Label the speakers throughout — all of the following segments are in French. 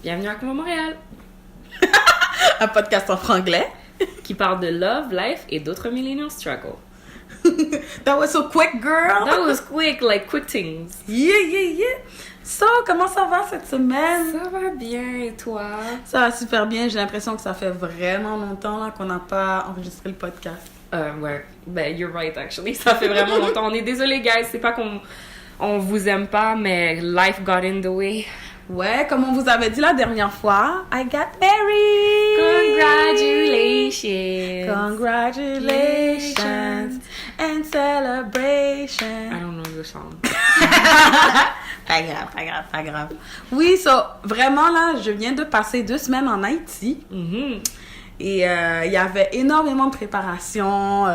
Speaker 1: Bienvenue à Convo Montréal,
Speaker 2: Un podcast en franglais.
Speaker 1: qui parle de love, life et d'autres millennial struggles.
Speaker 2: That was so quick, girl.
Speaker 1: That was quick, like quick things.
Speaker 2: Yeah. So, comment ça va cette semaine?
Speaker 1: Ça va bien, et toi?
Speaker 2: Ça va super bien. J'ai l'impression que ça fait vraiment longtemps là, qu'on n'a pas enregistré le podcast.
Speaker 1: Ouais, ben you're right actually, ça fait vraiment longtemps. On est désolé guys, c'est pas qu'on vous aime pas, mais life got in the way.
Speaker 2: Ouais, comme on vous avait dit la dernière fois, I got married. Congratulations and celebrations.
Speaker 1: I don't know the song.
Speaker 2: Pas grave. Oui, vraiment là, je viens de passer 2 semaines en Haïti.
Speaker 1: Mm-hmm.
Speaker 2: Et il y avait énormément de préparation.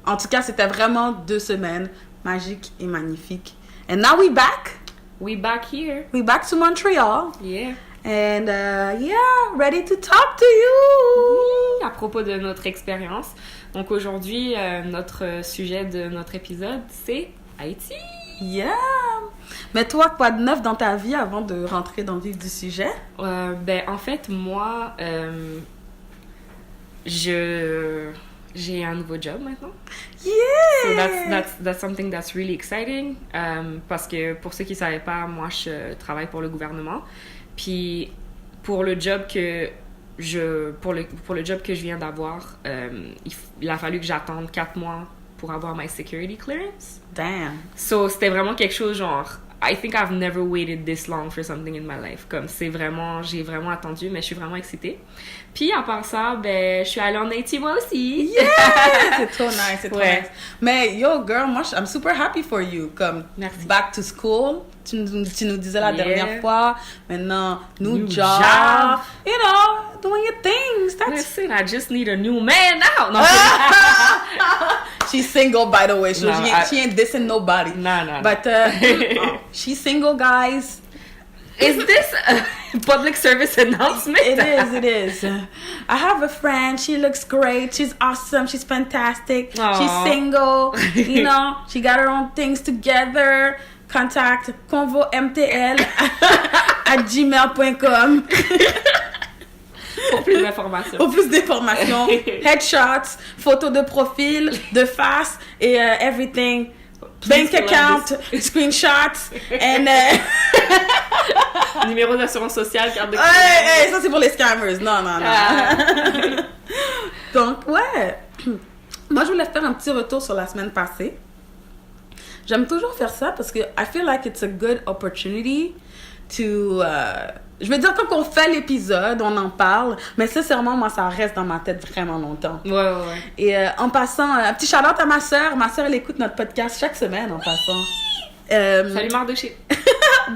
Speaker 2: En tout cas, c'était vraiment 2 semaines magiques et magnifiques. And now we back.
Speaker 1: We back here.
Speaker 2: We back to Montreal.
Speaker 1: Yeah.
Speaker 2: And ready to talk to you.
Speaker 1: À propos de notre expérience. Donc aujourd'hui, notre sujet de notre épisode, c'est Haïti.
Speaker 2: Yeah. Mais toi, quoi de neuf dans ta vie avant de rentrer dans le vif du sujet?
Speaker 1: En fait, moi, j'ai un nouveau job maintenant.
Speaker 2: Yeah!
Speaker 1: So that's something that's really exciting. Parce que pour ceux qui ne savaient pas, moi, je travaille pour le gouvernement. Puis pour le job que pour le job que je viens d'avoir, il a fallu que j'attende 4 mois pour avoir my security clearance.
Speaker 2: Damn.
Speaker 1: So c'était vraiment quelque chose genre, I think I've never waited this long for something in my life. Comme j'ai vraiment attendu, mais je suis vraiment excitée. Puis à part ça, je suis allée en Haïti moi aussi.
Speaker 2: Yeah! C'est trop nice.
Speaker 1: Ouais.
Speaker 2: Mais yo, girl, moi, I'm super happy for you. Comme,
Speaker 1: Merci.
Speaker 2: back to school, tu nous disais la dernière fois. Maintenant, new job.
Speaker 1: job.
Speaker 2: You know, doing your things.
Speaker 1: Listen, I just need a new man now. No,
Speaker 2: She's single, by the way. So
Speaker 1: No,
Speaker 2: she ain't dissing nobody.
Speaker 1: No.
Speaker 2: But she's single, guys.
Speaker 1: Is this a public service announcement?
Speaker 2: It is. I have a friend. She looks great. She's awesome. She's fantastic.
Speaker 1: Aww.
Speaker 2: She's single. You know, she got her own things together. Contact convomtl at gmail.com.
Speaker 1: Pour plus d'informations.
Speaker 2: Pour plus d'informations, headshots, photos de profil, de face et everything.
Speaker 1: Please
Speaker 2: Bank account, screenshots, and...
Speaker 1: Numéro d'assurance sociale, carte de
Speaker 2: Hey,
Speaker 1: crédit.
Speaker 2: ça c'est pour les scammers. Non. Donc, ouais. Moi, je voulais faire un petit retour sur la semaine passée. J'aime toujours faire ça parce que I feel like it's a good opportunity to... je veux dire, quand on fait l'épisode, on en parle, mais sincèrement, moi, ça reste dans ma tête vraiment longtemps.
Speaker 1: Ouais.
Speaker 2: Et en passant, un petit shout-out à ma sœur. Ma sœur, elle écoute notre podcast chaque semaine, en passant.
Speaker 1: Salut Mardoché.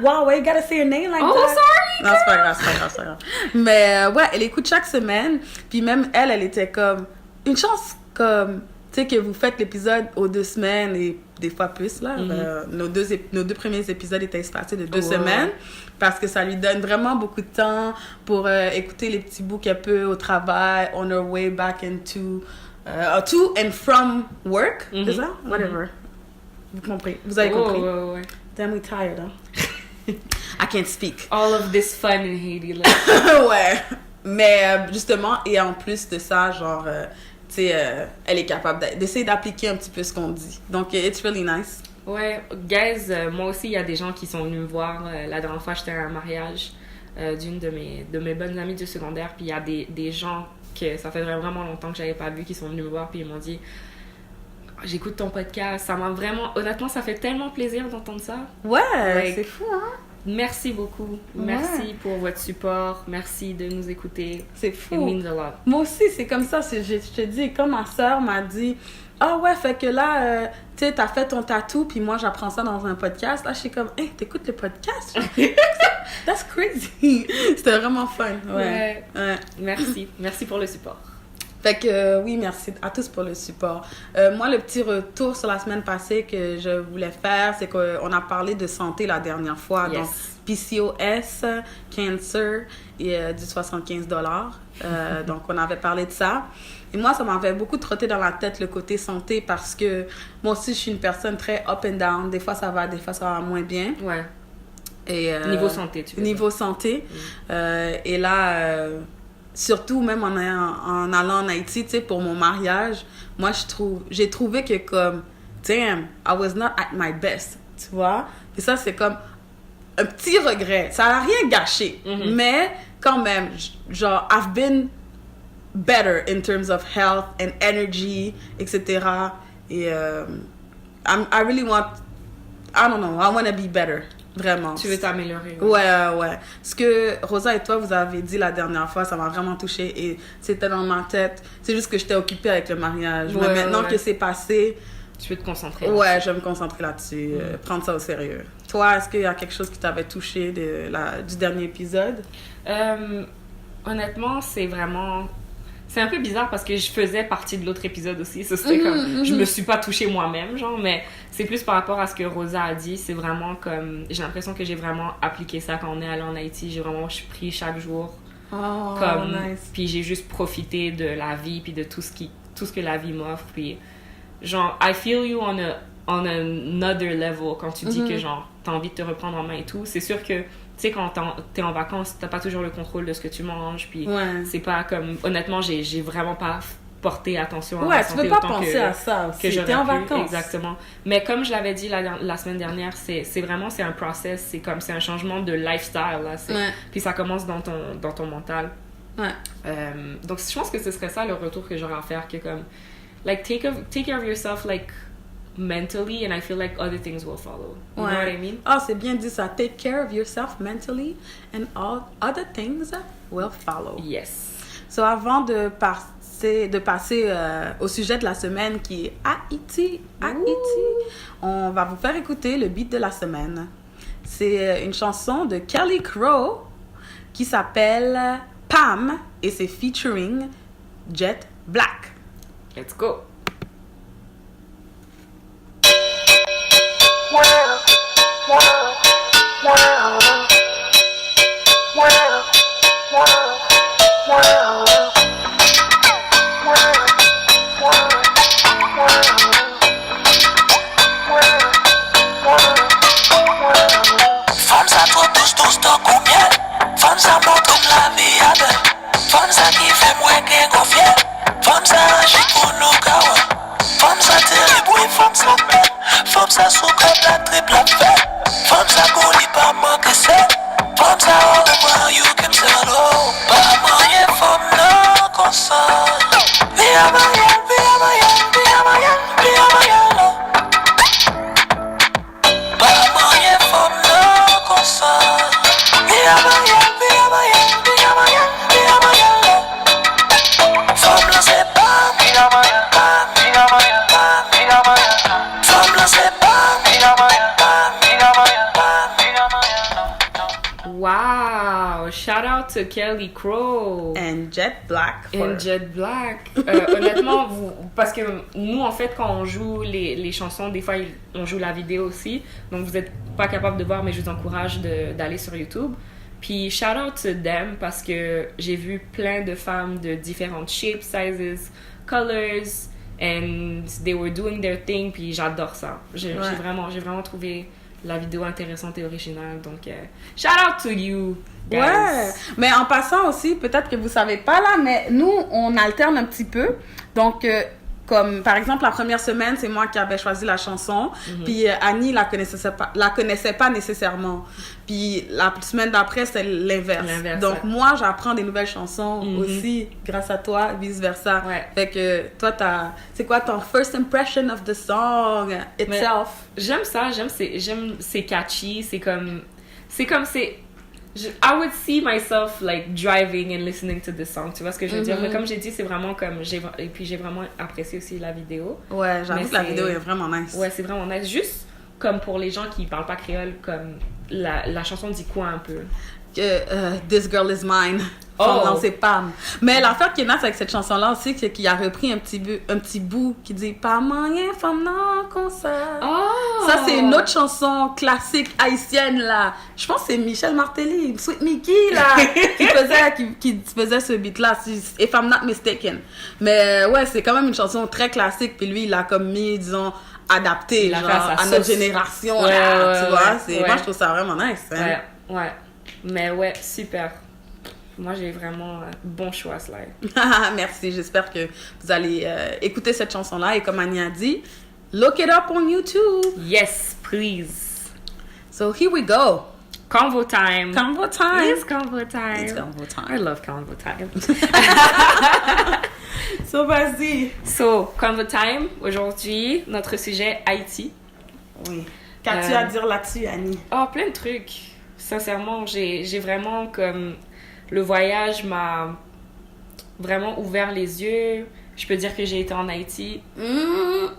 Speaker 2: Wow, why you gotta say your name like
Speaker 1: Oh,
Speaker 2: that?
Speaker 1: sorry!
Speaker 2: Non, c'est pas grave. Mais ouais, elle écoute chaque semaine. Puis même elle était comme... Une chance comme... Tu sais, que vous faites l'épisode aux 2 semaines et des fois plus, là. Nos deux premiers épisodes étaient espacés de 2 semaines. Parce que ça lui donne vraiment beaucoup de temps pour écouter les petits bouts qu'elle peut au travail, on her way back into... to and from work, c'est ça? Whatever. Vous avez compris?
Speaker 1: Ouais.
Speaker 2: Damn, we tired, hein? I can't speak.
Speaker 1: All of this fun in Haiti, là.
Speaker 2: Ouais. Mais justement, et en plus de ça, genre, tu sais, elle est capable d'essayer d'appliquer un petit peu ce qu'on dit. Donc, it's really nice.
Speaker 1: Ouais, guys, moi aussi, il y a des gens qui sont venus me voir. La dernière fois, j'étais à un mariage d'une de mes bonnes amies du secondaire. Puis il y a des gens que ça fait vraiment longtemps que j'avais pas vu qui sont venus me voir. Puis ils m'ont dit... J'écoute ton podcast, ça m'a vraiment... Honnêtement, ça fait tellement plaisir d'entendre ça.
Speaker 2: Ouais, c'est fou, hein?
Speaker 1: Merci beaucoup. Merci pour votre support. Merci de nous écouter.
Speaker 2: C'est fou.
Speaker 1: It means a lot.
Speaker 2: Moi aussi, c'est comme ça. Je te dis, comme ma soeur m'a dit, ah ouais, fait que là, tu sais, t'as fait ton tatou, puis moi, j'apprends ça dans un podcast. Là, je suis comme, hey, t'écoutes le podcast? That's crazy. C'était vraiment fun. Ouais.
Speaker 1: Merci pour le support.
Speaker 2: Fait que oui, merci à tous pour le support. Moi, le petit retour sur la semaine passée que je voulais faire, c'est qu'on a parlé de santé la dernière fois.
Speaker 1: Yes.
Speaker 2: Donc, PCOS, cancer et du $75. Donc, on avait parlé de ça. Et moi, ça m'avait beaucoup trotté dans la tête le côté santé parce que moi aussi, je suis une personne très up and down. Des fois, ça va moins bien.
Speaker 1: Ouais.
Speaker 2: Et,
Speaker 1: niveau santé, tu veux
Speaker 2: Niveau santé. Et là, surtout même en allant en Haïti, tu sais, pour mon mariage, moi, j'ai trouvé que comme, damn, I was not at my best, tu vois? Et ça, c'est comme un petit regret. Ça n'a rien gâché. Mais quand même, genre, I've been better in terms of health and energy, etc. Et I really want, I don't know, I want to be better. Vraiment.
Speaker 1: Tu veux t'améliorer.
Speaker 2: Ouais. Ce que Rosa et toi, vous avez dit la dernière fois, ça m'a vraiment touchée et c'était dans ma tête. C'est juste que j'étais occupée avec le mariage. Mais maintenant que c'est passé...
Speaker 1: Tu veux te concentrer.
Speaker 2: Ouais, je vais me concentrer là-dessus. Prendre ça au sérieux. Toi, est-ce qu'il y a quelque chose qui t'avait touché du dernier épisode?
Speaker 1: Honnêtement, c'est vraiment... C'est un peu bizarre parce que je faisais partie de l'autre épisode aussi. Ça, c'était comme... Je me suis pas touchée moi-même, genre, mais c'est plus par rapport à ce que Rosa a dit. C'est vraiment comme... J'ai l'impression que j'ai vraiment appliqué ça quand on est allé en Haïti. J'ai vraiment pris chaque jour. Comme...
Speaker 2: Nice.
Speaker 1: Puis j'ai juste profité de la vie puis de tout ce que la vie m'offre. Puis genre, I feel you on another level quand tu dis que genre, t'as envie de te reprendre en main et tout. C'est sûr que tu sais, quand t'es en vacances, t'as pas toujours le contrôle de ce que tu manges, puis c'est pas comme... Honnêtement, j'ai vraiment pas porté attention à ma santé.
Speaker 2: Ouais, tu peux pas penser à ça aussi. T'es en vacances.
Speaker 1: Exactement. Mais comme je l'avais dit la semaine dernière, c'est un process, c'est un changement de lifestyle, là. Puis ça commence dans ton mental. Donc, je pense que ce serait ça le retour que j'aurais à faire, que comme... Like, take care of yourself, like... mentally, and I feel like other things will follow. You know what I mean?
Speaker 2: Ah, c'est bien dit ça. Take care of yourself mentally and all other things will follow.
Speaker 1: Yes.
Speaker 2: So, avant de passer au sujet de la semaine qui est Haïti, on va vous faire écouter le beat de la semaine. C'est une chanson de Kelly Crow qui s'appelle Pam et c'est featuring Jet Black.
Speaker 1: Let's go.
Speaker 3: Femme ça trop tous tant combien. Femme ça montre la vie à belle. Femme ça qui fait moins que confier. Femme ça agit pour nous kawa. Femme ça terrible, femme ça belle. Femme ça sous comme la triple fête. Femme ça gouli pas manquer c'est. Femme ça all around you can tell oh. Pas moyen femme non console. Via Mayan, via Mayan, via Mayan, via Mayan. Pas moyen femme non console. Via Mayan, via Mayan, via Mayan, via Mayan. Femme là c'est pas via Mayan, via Mayan, via Mayan. Femme là c'est pas via Mayan, via Mayan, via Mayan.
Speaker 1: Wow! Shout out to Kelly Crow.
Speaker 2: And Jet Black.
Speaker 1: Honnêtement, parce que nous, en fait, quand on joue les chansons, des fois, on joue la vidéo aussi. Donc, vous n'êtes pas capable de voir, mais je vous encourage d'aller sur YouTube. Puis, shout out to them parce que j'ai vu plein de femmes de différentes shapes, sizes, colors, and they were doing their thing. Puis, j'adore ça. J'ai vraiment trouvé la vidéo intéressante et originale. Donc, shout out to you, guys.
Speaker 2: Ouais, mais en passant aussi, peut-être que vous savez pas là, mais nous, on alterne un petit peu. Donc, comme par exemple, la première semaine, c'est moi qui avais choisi la chanson. Puis Annie la connaissait pas nécessairement. Puis la semaine d'après, c'est l'inverse. Donc, moi, j'apprends des nouvelles chansons aussi grâce à toi, vice-versa.
Speaker 1: Ouais.
Speaker 2: Fait que toi, c'est quoi ton first impression of the song itself?
Speaker 1: J'aime ça, c'est catchy, I would see myself like driving and listening to this song, tu vois ce que je veux dire? Mais comme j'ai dit, c'est vraiment comme et puis j'ai vraiment apprécié aussi la vidéo.
Speaker 2: Ouais, j'avoue que la vidéo est vraiment nice.
Speaker 1: Ouais, c'est vraiment nice. Juste comme pour les gens qui parlent pas créole, comme la chanson dit quoi un peu?
Speaker 2: This girl is mine. Non, c'est Pam. Mais l'affaire qui est nice avec cette chanson-là aussi, c'est qu'il a repris un petit bout qui dit pas moyen, femme, non, concert. Ça, c'est une autre chanson classique haïtienne, là. Je pense que c'est Michel Martelly, Sweet Mickey, là, qui faisait ce beat-là, if I'm not mistaken. Mais ouais, c'est quand même une chanson très classique, puis lui, il a comme mis, disons, adapté
Speaker 1: La
Speaker 2: genre,
Speaker 1: face à
Speaker 2: à notre
Speaker 1: sauce.
Speaker 2: génération,
Speaker 1: Ouais,
Speaker 2: là,
Speaker 1: ouais,
Speaker 2: tu vois.
Speaker 1: ouais,
Speaker 2: C'est,
Speaker 1: ouais.
Speaker 2: moi, je trouve ça vraiment nice. Hein.
Speaker 1: Ouais. Mais ouais, super. Moi, j'ai vraiment bon choix, Sly.
Speaker 2: Merci, j'espère que vous allez écouter cette chanson-là. Et comme Annie a dit, look it up on YouTube.
Speaker 1: Yes, please.
Speaker 2: So here we go.
Speaker 1: Convo time.
Speaker 2: Convo time.
Speaker 1: It's convo time.
Speaker 2: It's convo
Speaker 1: I
Speaker 2: time.
Speaker 1: love convo time.
Speaker 2: So, vas-y.
Speaker 1: So, convo time. Aujourd'hui, notre sujet Haïti.
Speaker 2: Oui. Qu'as-tu à dire là-dessus, Annie?
Speaker 1: Oh, plein de trucs. Sincèrement, j'ai vraiment comme... Le voyage m'a vraiment ouvert les yeux. Je peux dire que j'ai été en Haïti.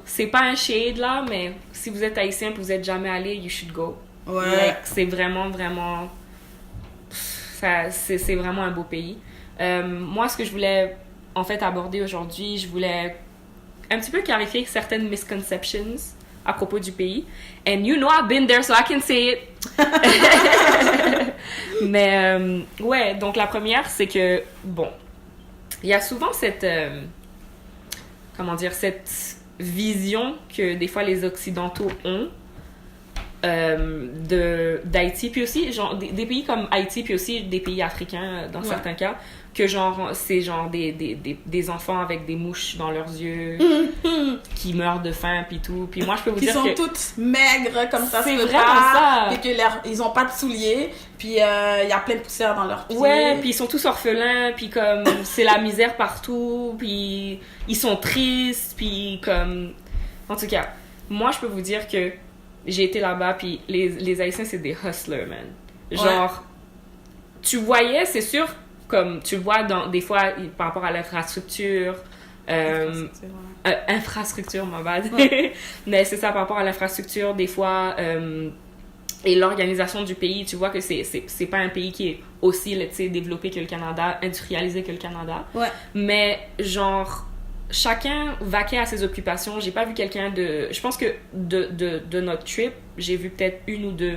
Speaker 1: C'est pas un shade là, mais si vous êtes haïtien et que vous êtes jamais allé, you should go.
Speaker 2: Ouais.
Speaker 1: Like, c'est vraiment, vraiment... C'est vraiment un beau pays. Moi, ce que je voulais en fait aborder aujourd'hui, je voulais un petit peu clarifier certaines misconceptions à propos du pays. And you know I've been there, so I can say it. Mais ouais, donc la première, c'est que, bon, il y a souvent cette, comment dire, cette vision que des fois les Occidentaux ont d'Haïti, puis aussi genre des pays comme Haïti, puis aussi des pays africains dans certains cas, que genre c'est genre des enfants avec des mouches dans leurs yeux qui meurent de faim puis tout, puis moi je peux vous
Speaker 2: Qui
Speaker 1: dire
Speaker 2: sont
Speaker 1: que
Speaker 2: toutes maigres comme ça,
Speaker 1: c'est
Speaker 2: se peut
Speaker 1: vraiment
Speaker 2: pas,
Speaker 1: ça.
Speaker 2: et que ils ont pas de souliers, puis il y a plein de poussière dans leurs pieds.
Speaker 1: ouais, puis ils sont tous orphelins, puis comme c'est la misère partout, puis ils sont tristes, puis comme en tout cas moi je peux vous dire que j'ai été là-bas, puis les Haïtiens, c'est des hustlers, man. Genre, tu voyais, c'est sûr, comme tu le vois des fois par rapport à l'infrastructure, infrastructure, ma bad. Mais c'est ça, par rapport à l'infrastructure, des fois, et l'organisation du pays, tu vois que c'est pas un pays qui est aussi, tu sais, développé que le Canada, industrialisé que le Canada.
Speaker 2: Ouais.
Speaker 1: Mais genre, chacun vaquait à ses occupations. J'ai pas vu quelqu'un de... Je pense que de notre trip, j'ai vu peut-être une ou deux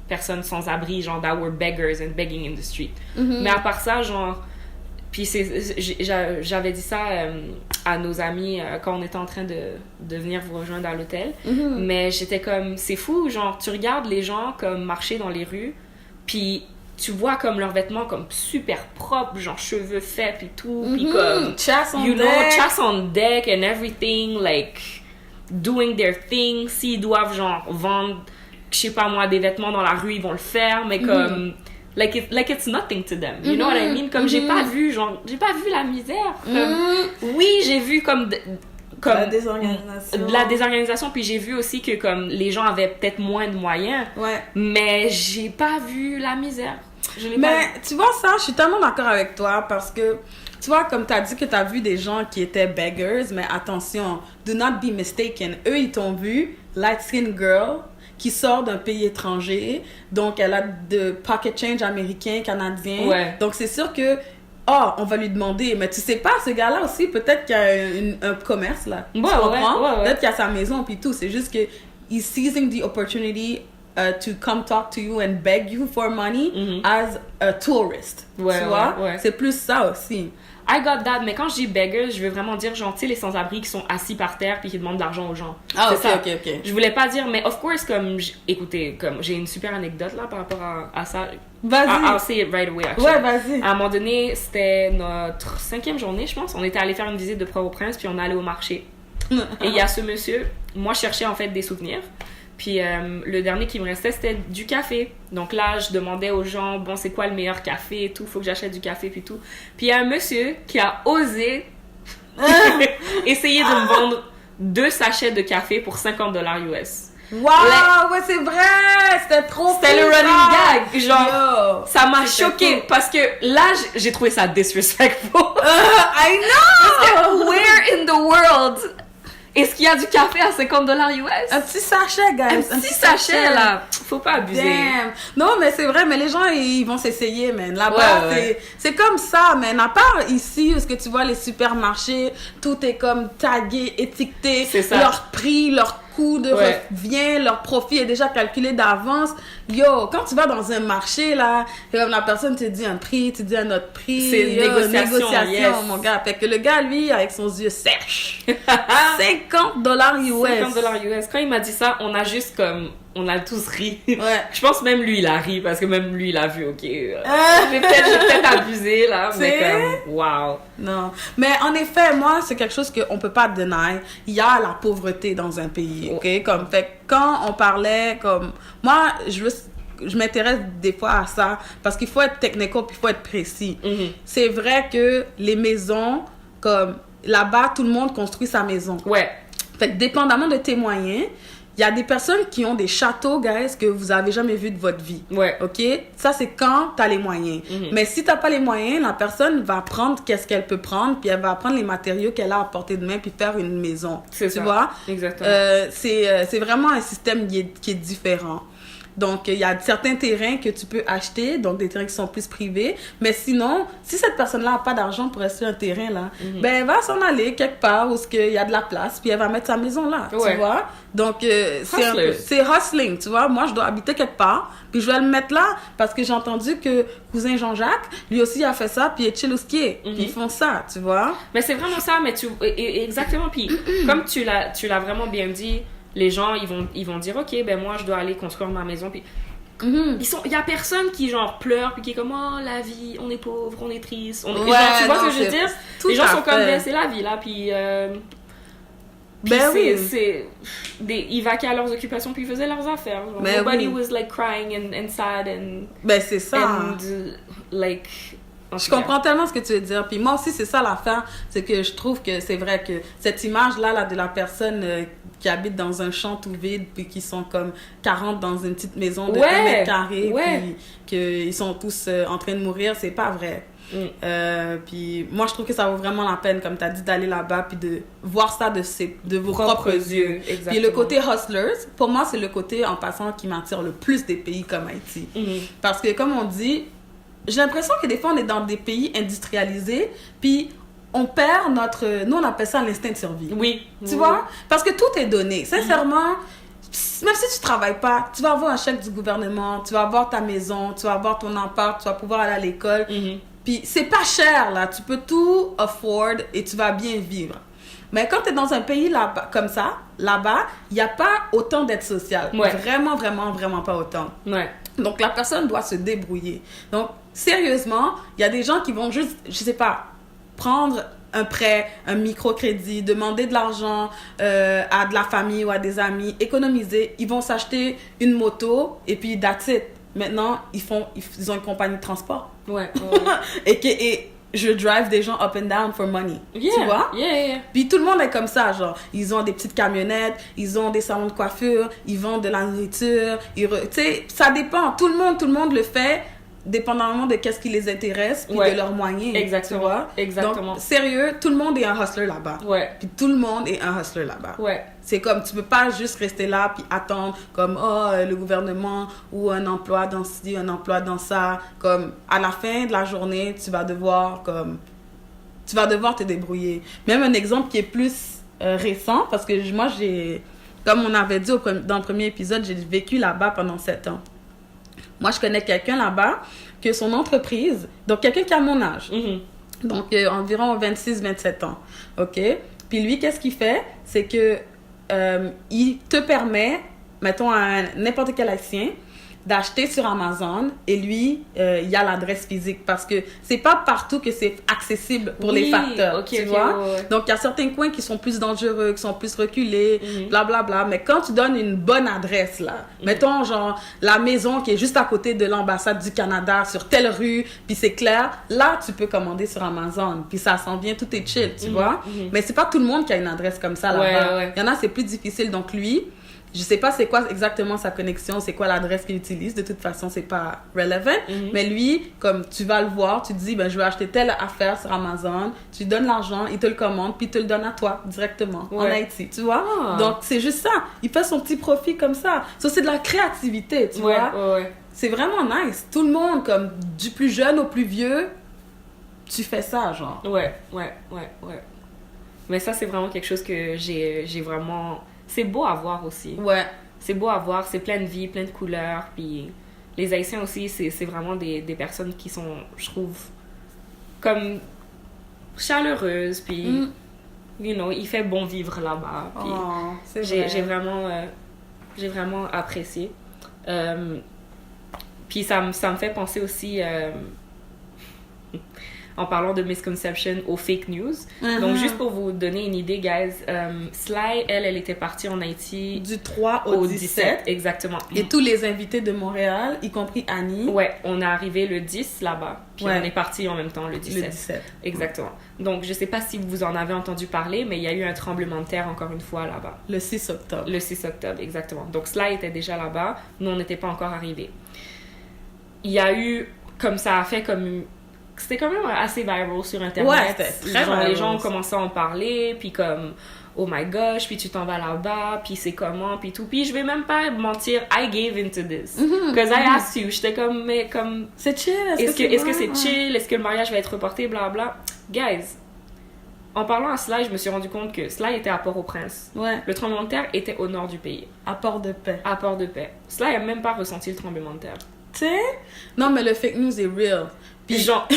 Speaker 1: personnes sans abri, genre that were beggars and begging in the street. Mais à part ça, genre... Puis j'avais dit ça à nos amis quand on était en train de venir vous rejoindre à l'hôtel. Mais j'étais comme... C'est fou, genre, tu regardes les gens comme marcher dans les rues, puis... Tu vois comme leurs vêtements comme super propres, genre cheveux faits puis tout, puis comme
Speaker 2: chasse on
Speaker 1: you
Speaker 2: deck.
Speaker 1: know, chasse on deck and everything, like doing their thing. S'ils doivent genre vendre, je sais pas moi, des vêtements dans la rue, ils vont le faire, mais comme like it's nothing to them. You know what I mean? Comme j'ai pas vu la misère. Comme, oui, j'ai vu comme
Speaker 2: la désorganisation.
Speaker 1: De la désorganisation, puis j'ai vu aussi que comme les gens avaient peut-être moins de moyens, mais j'ai pas vu la misère.
Speaker 2: Mais tu vois ça, je suis tellement d'accord avec toi parce que tu vois, comme tu as dit que tu as vu des gens qui étaient beggars, mais attention, do not be mistaken. Eux, ils t'ont vu, light skin girl, qui sort d'un pays étranger, donc elle a de pocket change américain, canadien.
Speaker 1: Ouais.
Speaker 2: Donc c'est sûr que on va lui demander, mais tu sais pas, ce gars-là aussi, peut-être qu'il y a un commerce là. Tu comprends? Peut-être qu'il y a sa maison puis tout. C'est juste que he's seizing the opportunity to come talk to you and beg you for money as a tourist. Tu vois? C'est plus ça aussi.
Speaker 1: I got that, mais quand je dis beggars, je veux vraiment dire genre, tu sais, les sans-abri qui sont assis par terre puis qui demandent de l'argent aux gens.
Speaker 2: Ah,
Speaker 1: c'est
Speaker 2: ok,
Speaker 1: ça.
Speaker 2: ok.
Speaker 1: Je voulais pas dire, mais of course, comme, écoutez, comme, j'ai une super anecdote là par rapport à ça.
Speaker 2: Vas-y.
Speaker 1: I'll say it right away, actually.
Speaker 2: Ouais, vas-y.
Speaker 1: À un moment donné, c'était notre 5e journée, je pense. On était allé faire une visite de Port-au-Prince, puis on est allé au marché. Et il y a ce monsieur, moi je cherchais en fait des souvenirs. Puis le dernier qui me restait, c'était du café. Donc là, je demandais aux gens, bon, c'est quoi le meilleur café et tout, faut que j'achète du café puis tout. Puis il y a un monsieur qui a osé essayer de me vendre 2 sachets de café pour $50 US.
Speaker 2: Wow, ouais, c'est vrai, c'était trop fou.
Speaker 1: C'était le running gag, genre,
Speaker 2: yo,
Speaker 1: ça m'a choqué parce que là, j'ai trouvé ça disrespectful.
Speaker 2: I know!
Speaker 1: Parce que where in the world est-ce qu'il y a du café à $50 US?
Speaker 2: Un petit sachet, guys.
Speaker 1: Un petit sachet, là. Faut pas abuser.
Speaker 2: Damn. Non, mais c'est vrai, mais les gens, ils vont s'essayer, man. Là-bas, c'est comme ça, man. À part ici, où est-ce que tu vois les supermarchés, tout est comme tagué, étiqueté.
Speaker 1: C'est ça.
Speaker 2: Leur prix, leur coût de revient, leur profit est déjà calculé d'avance. Yo, quand tu vas dans un marché, là, comme la personne te dit un prix, tu dis un autre prix.
Speaker 1: C'est une négociation, yes.
Speaker 2: Mon gars. Fait que le gars, lui, avec son yeux sèche, $50 US.
Speaker 1: $50 US. Quand il m'a dit ça, on a juste comme... On a tous ri.
Speaker 2: Ouais.
Speaker 1: Je pense même lui, il a ri parce que même lui, il a vu, ok. J'ai peut-être abusé, là, mais comme, wow.
Speaker 2: Non. Mais en effet, moi, c'est quelque chose qu'on peut pas deny. Il y a la pauvreté dans un pays, ok? Comme, fait quand on parlait, comme, moi, je m'intéresse des fois à ça parce qu'il faut être technico puis il faut être précis.
Speaker 1: Mm-hmm.
Speaker 2: C'est vrai que les maisons, comme, là-bas, tout le monde construit sa maison.
Speaker 1: Ouais.
Speaker 2: Fait que dépendamment de tes moyens, il y a des personnes qui ont des châteaux, guys, que vous avez jamais vu de votre vie.
Speaker 1: Ouais.
Speaker 2: OK? Ça, c'est quand tu as les moyens.
Speaker 1: Mm-hmm.
Speaker 2: Mais si tu n'as pas les moyens, la personne va prendre qu'est-ce qu'elle peut prendre, puis elle va prendre les matériaux qu'elle a à portée de main, puis faire une maison.
Speaker 1: C'est
Speaker 2: tu
Speaker 1: ça.
Speaker 2: vois?
Speaker 1: Exactement.
Speaker 2: C'est vraiment un système qui est différent. Donc, il y a certains terrains que tu peux acheter, donc des terrains qui sont plus privés. Mais sinon, si cette personne-là n'a pas d'argent pour acheter un terrain, là, ben, elle va s'en aller quelque part où il y a de la place, puis elle va mettre sa maison là, tu vois. Donc, c'est hustling, tu vois. Moi, je dois habiter quelque part, puis je vais le mettre là, parce que j'ai entendu que cousin Jean-Jacques, lui aussi, a fait ça, puis il est chill, puis ils font ça, tu vois.
Speaker 1: Mais c'est vraiment ça, mais exactement. Puis, comme tu l'as vraiment bien dit, les gens, ils vont dire, OK, ben moi, je dois aller construire ma maison. Puis, il y a personne qui, genre, pleure, puis qui est comme, oh, la vie, on est pauvre, on est triste. Genre, tu vois ce que je veux dire? Les gens sont comme, ben, c'est la vie, là. Puis, ils vaquaient à leurs occupations, puis ils faisaient leurs affaires. Genre, nobody was, like, crying and sad and...
Speaker 2: Ben, c'est ça.
Speaker 1: And, like...
Speaker 2: Je comprends tellement ce que tu veux dire. Puis moi aussi, c'est ça l'affaire. C'est que je trouve que c'est vrai que cette image-là là, de la personne qui habite dans un champ tout vide, puis qui sont comme 40 dans une petite maison de 1 mètre carré, puis qu'ils sont tous en train de mourir, c'est pas vrai. Puis moi, je trouve que ça vaut vraiment la peine, comme tu as dit, d'aller là-bas, puis de voir ça de vos propres yeux.
Speaker 1: Exactement.
Speaker 2: Puis le côté hustlers, pour moi, c'est le côté, en passant, qui m'attire le plus des pays comme Haïti. Parce que, comme on dit, j'ai l'impression que des fois, on est dans des pays industrialisés, puis on perd notre... Nous, on appelle ça l'instinct de survie.
Speaker 1: Oui.
Speaker 2: Tu vois? Parce que tout est donné. Sincèrement, même si tu travailles pas, tu vas avoir un chèque du gouvernement, tu vas avoir ta maison, tu vas avoir ton appart, tu vas pouvoir aller à l'école. Puis c'est pas cher, là. Tu peux tout afford et tu vas bien vivre. Mais quand tu es dans un pays là-bas, comme ça, là-bas, il n'y a pas autant d'aide sociale. Vraiment, vraiment, vraiment pas autant. Donc, la personne doit se débrouiller. Donc, sérieusement, il y a des gens qui vont juste, je sais pas, prendre un prêt, un microcrédit, demander de l'argent à de la famille ou à des amis, économiser. Ils vont s'acheter une moto et puis that's it. Maintenant, ils ont une compagnie de transport. Et je drive des gens up and down for money. Tu vois? Puis tout le monde est comme ça, genre, ils ont des petites camionnettes, ils ont des salons de coiffure, ils vendent de la nourriture, tu sais, ça dépend. Tout le monde le fait, dépendamment de qu'est-ce qui les intéresse, puis de leurs moyens.
Speaker 1: Exactement.
Speaker 2: Tu vois?
Speaker 1: Exactement.
Speaker 2: Donc, sérieux, tout le monde est un hustler là-bas. Puis tout le monde est un hustler là-bas. C'est comme, tu peux pas juste rester là puis attendre comme, oh, le gouvernement ou un emploi dans ci, un emploi dans ça. Comme, à la fin de la journée, tu vas devoir te débrouiller. Même un exemple qui est plus récent, parce que moi, comme on avait dit dans le premier épisode, j'ai vécu là-bas pendant 7 ans. Moi, je connais quelqu'un là-bas que son entreprise, donc quelqu'un qui a mon âge, donc environ 26-27 ans, OK? Puis lui, qu'est-ce qu'il fait? C'est que il te permet, mettons, à n'importe quel Haïtien, d'acheter sur Amazon et lui, il y a l'adresse physique parce que c'est pas partout que c'est accessible pour les facteurs, tu vois? Donc, il y a certains coins qui sont plus dangereux, qui sont plus reculés, blablabla. Mais quand tu donnes une bonne adresse, là, mettons, genre, la maison qui est juste à côté de l'ambassade du Canada sur telle rue, puis c'est clair, là, tu peux commander sur Amazon. Puis ça s'en vient, tout est chill, tu vois? Mais c'est pas tout le monde qui a une adresse comme ça là-bas. Il y en a, c'est plus difficile. Donc, lui... Je sais pas c'est quoi exactement sa connexion, c'est quoi l'adresse qu'il utilise. De toute façon, c'est pas relevant. Mais lui, comme tu vas le voir, tu te dis, ben, je vais acheter telle affaire sur Amazon. Tu lui donnes l'argent, il te le commande, puis il te le donne à toi directement en Haïti. Tu vois? Donc, c'est juste ça. Il fait son petit profit comme ça. Ça, c'est de la créativité, tu vois? C'est vraiment nice. Tout le monde, comme du plus jeune au plus vieux, tu fais ça, genre.
Speaker 1: Mais ça, c'est vraiment quelque chose que j'ai vraiment c'est beau à voir aussi.
Speaker 2: Ouais.
Speaker 1: C'est beau à voir, c'est plein de vie, plein de couleurs, puis les Haïtiens aussi, c'est vraiment des personnes qui sont, je trouve, comme chaleureuses, puis, you know, il fait bon vivre là-bas, puis
Speaker 2: c'est vrai.
Speaker 1: j'ai vraiment apprécié. Puis ça me fait penser aussi, en parlant de misconception, aux fake news. Donc, juste pour vous donner une idée, guys, Sly, elle était partie en Haïti
Speaker 2: du 3 au 17.
Speaker 1: Exactement.
Speaker 2: Et tous les invités de Montréal, y compris Annie.
Speaker 1: Ouais, on est arrivé le 10 là-bas, puis
Speaker 2: Ouais.
Speaker 1: on est parti en même temps le 17.
Speaker 2: Le 17.
Speaker 1: Exactement. Donc, je sais pas si vous en avez entendu parler, mais il y a eu un tremblement de terre encore une fois là-bas.
Speaker 2: Le 6 octobre.
Speaker 1: Le 6 octobre, exactement. Donc, Sly était déjà là-bas, nous, on n'était pas encore arrivés. Il y a eu, comme ça a fait comme... C'était quand même assez viral sur Internet.
Speaker 2: Ouais, c'était très
Speaker 1: Genre,
Speaker 2: viral.
Speaker 1: les gens ont commencé à en parler, puis comme, oh my gosh, puis tu t'en vas là-bas, puis c'est comment, puis tout. Puis je vais même pas mentir, I gave into this. Because I asked you. J'étais comme, mais comme...
Speaker 2: C'est chill.
Speaker 1: Est-ce que c'est chill? Est-ce que le mariage va être reporté? Blablabla. Guys, en parlant à Sly, je me suis rendu compte que Sly était à Port-au-Prince.
Speaker 2: Ouais.
Speaker 1: Le tremblement de terre était au nord du pays,
Speaker 2: À Port-de-Paix.
Speaker 1: à Port-de-Paix. Sly a même pas ressenti le tremblement de terre.
Speaker 2: Tu sais? Non, mais le fake news est real.
Speaker 1: Puis genre,